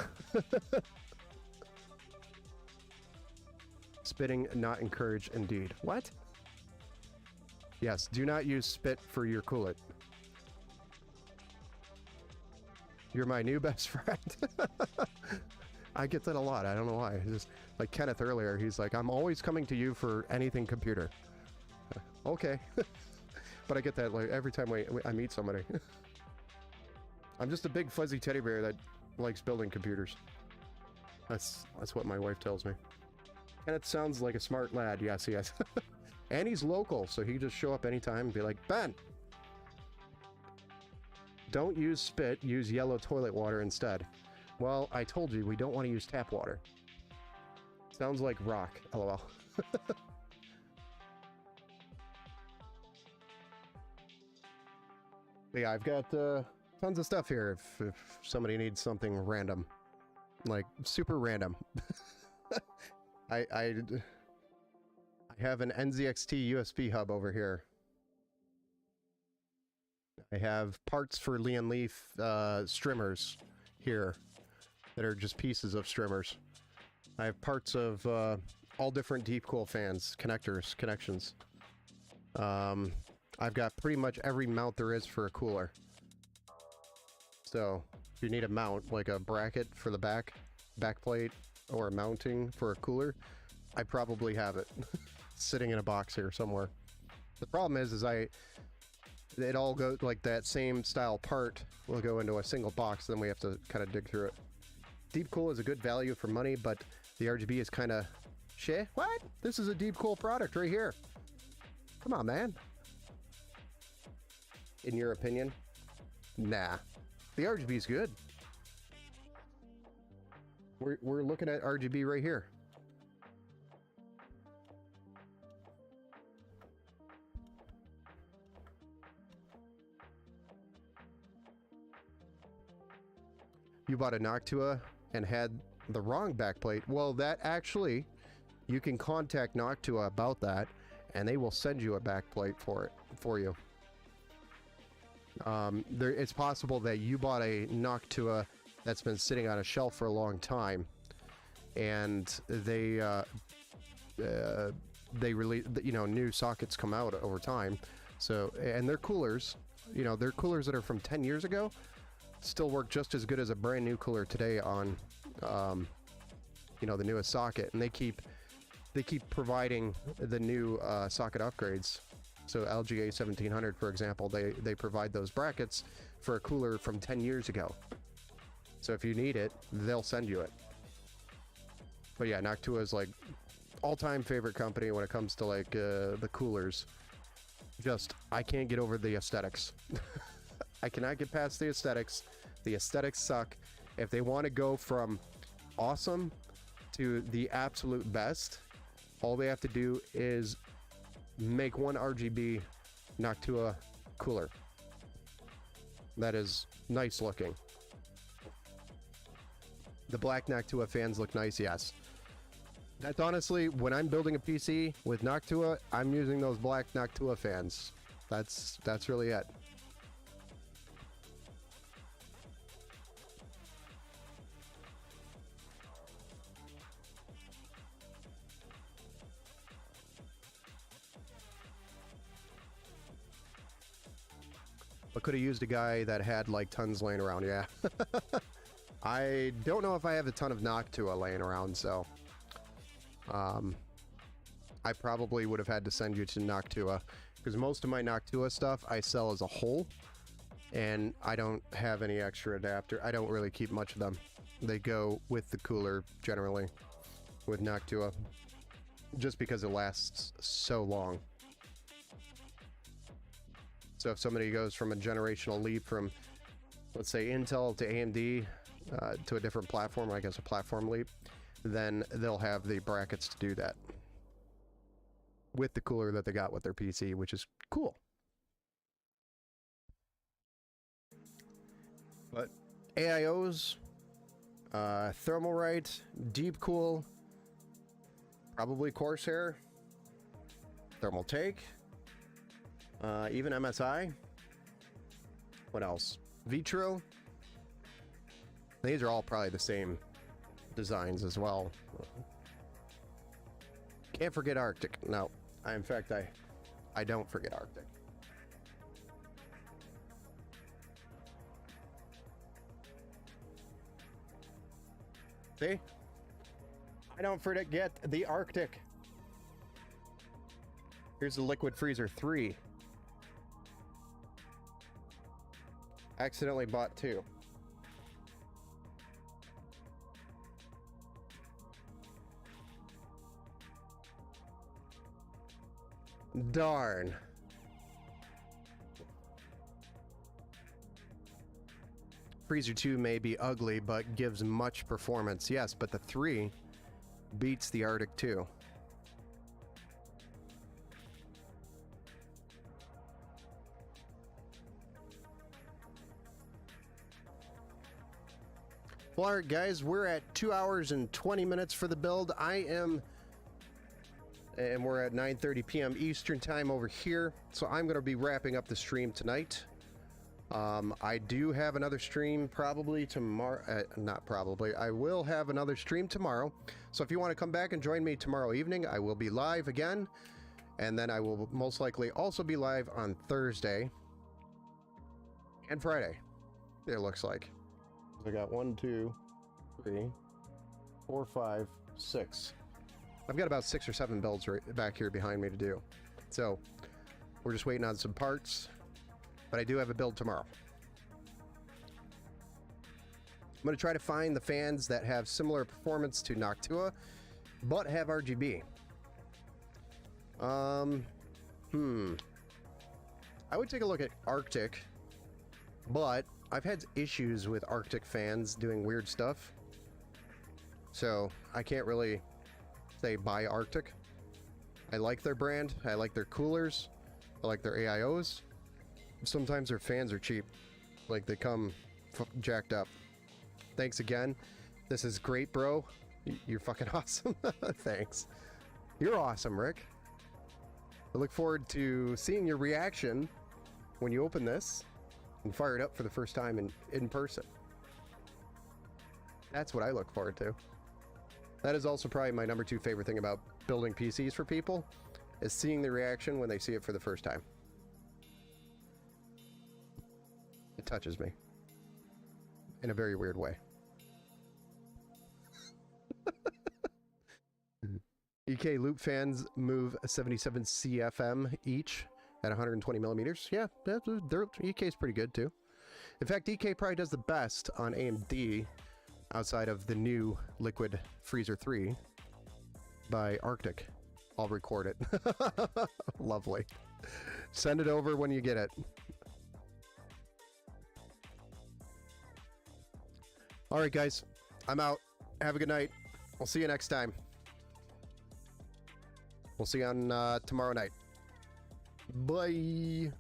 Spitting not encouraged indeed. What? Yes, do not use spit for your coolant. You're my new best friend. I get that a lot. I don't know why. Just like Kenneth earlier, he's like, I'm always coming to you for anything computer. Okay. But I get that like every time I meet somebody. I'm just a big fuzzy teddy bear that likes building computers. That's what my wife tells me. Kenneth sounds like a smart lad. Yes, yes. And he's local, so he can just show up anytime and be like, Ben! Don't use spit, use yellow toilet water instead. Well, I told you, we don't want to use tap water. Sounds like rock, lol. Yeah, I've got tons of stuff here if somebody needs something random. Like, super random. I have an NZXT USB hub over here. I have parts for Lian Leaf strimmers here that are just pieces of strimmers. I have parts of all different deep cool fans, connections. I've got pretty much every mount there is for a cooler. So if you need a mount, like a bracket for the back plate, or a mounting for a cooler, I probably have it sitting in a box here somewhere. The problem is it all goes like that same style part will go into a single box, then we have to kind of dig through it. Deep Cool is a good value for money, but the RGB is kind of shit. What? This is a Deep Cool product right here. Come on, man. In your opinion? Nah. The RGB is good. We're looking at RGB right here. You bought a Noctua and had the wrong backplate. Well, that actually, you can contact Noctua about that, and they will send you a backplate for you. It's possible that you bought a Noctua that's been sitting on a shelf for a long time, and they release, new sockets come out over time. So, and their coolers, they're coolers that are from 10 years ago, still work just as good as a brand new cooler today on, the newest socket, and they keep providing the new socket upgrades. So LGA 1700, for example, they provide those brackets for a cooler from 10 years ago. So if you need it, they'll send you it. But yeah, Noctua is like all-time favorite company when it comes to like the coolers. Just, I can't get over the aesthetics. I cannot get past the aesthetics. The aesthetics suck. If they want to go from awesome to the absolute best, all they have to do is make one RGB Noctua cooler. That is nice looking. The black Noctua fans look nice, yes. That's honestly, when I'm building a PC with Noctua, I'm using those black Noctua fans. That's really it. I could have used a guy that had like tons laying around, yeah. I don't know if I have a ton of Noctua laying around, so I probably would have had to send you to Noctua, because most of my Noctua stuff I sell as a whole, and I don't have any extra adapter. I don't really keep much of them. They go with the cooler generally with Noctua, just because it lasts so long. So if somebody goes from a generational leap from, let's say, Intel to AMD to a different platform, I guess a platform leap, then they'll have the brackets to do that with the cooler that they got with their PC, which is cool. But AIOs, Thermalright, Deepcool, probably Corsair, Thermaltake, even MSI. What else? Vitro. These are all probably the same designs as well. Can't forget Arctic. No, in fact, I don't forget Arctic. See? I don't forget the Arctic. Here's the Liquid Freezer 3. Accidentally bought 2. Darn. Freezer 2 may be ugly, but gives much performance. Yes, but the 3 beats the Arctic 2. Well, all right, guys, we're at 2 hours and 20 minutes for the build. And we're at 9:30 p.m. Eastern time over here. So I'm going to be wrapping up the stream tonight. I do have another stream probably tomorrow. Not probably. I will have another stream tomorrow. So if you want to come back and join me tomorrow evening, I will be live again. And then I will most likely also be live on Thursday and Friday, it looks like. I got 1, 2, 3, 4, 5, 6. I've got about 6 or 7 builds right back here behind me to do. So we're just waiting on some parts, but I do have a build tomorrow. I'm going to try to find the fans that have similar performance to Noctua, but have RGB. I would take a look at Arctic, but I've had issues with Arctic fans doing weird stuff, so I can't really say buy Arctic. I like their brand, I like their coolers, I like their AIOs. Sometimes their fans are cheap, like they come jacked up. Thanks again. This is great, bro. You're fucking awesome. Thanks. You're awesome, Rick. I look forward to seeing your reaction when you open this and fire it up for the first time in person. That's what I look forward to. That is also probably my number 2 favorite thing about building PCs for people, is seeing the reaction when they see it for the first time. It touches me in a very weird way. EK Loop fans move 77 CFM each at 120 millimeters. Yeah, their EK is pretty good too. In fact, DK probably does the best on AMD outside of the new Liquid Freezer 3 by Arctic. I'll record it. Lovely. Send it over when you get it. All right, guys. I'm out. Have a good night. We'll see you next time. We'll see you on tomorrow night. Bye.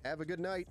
Have a good night.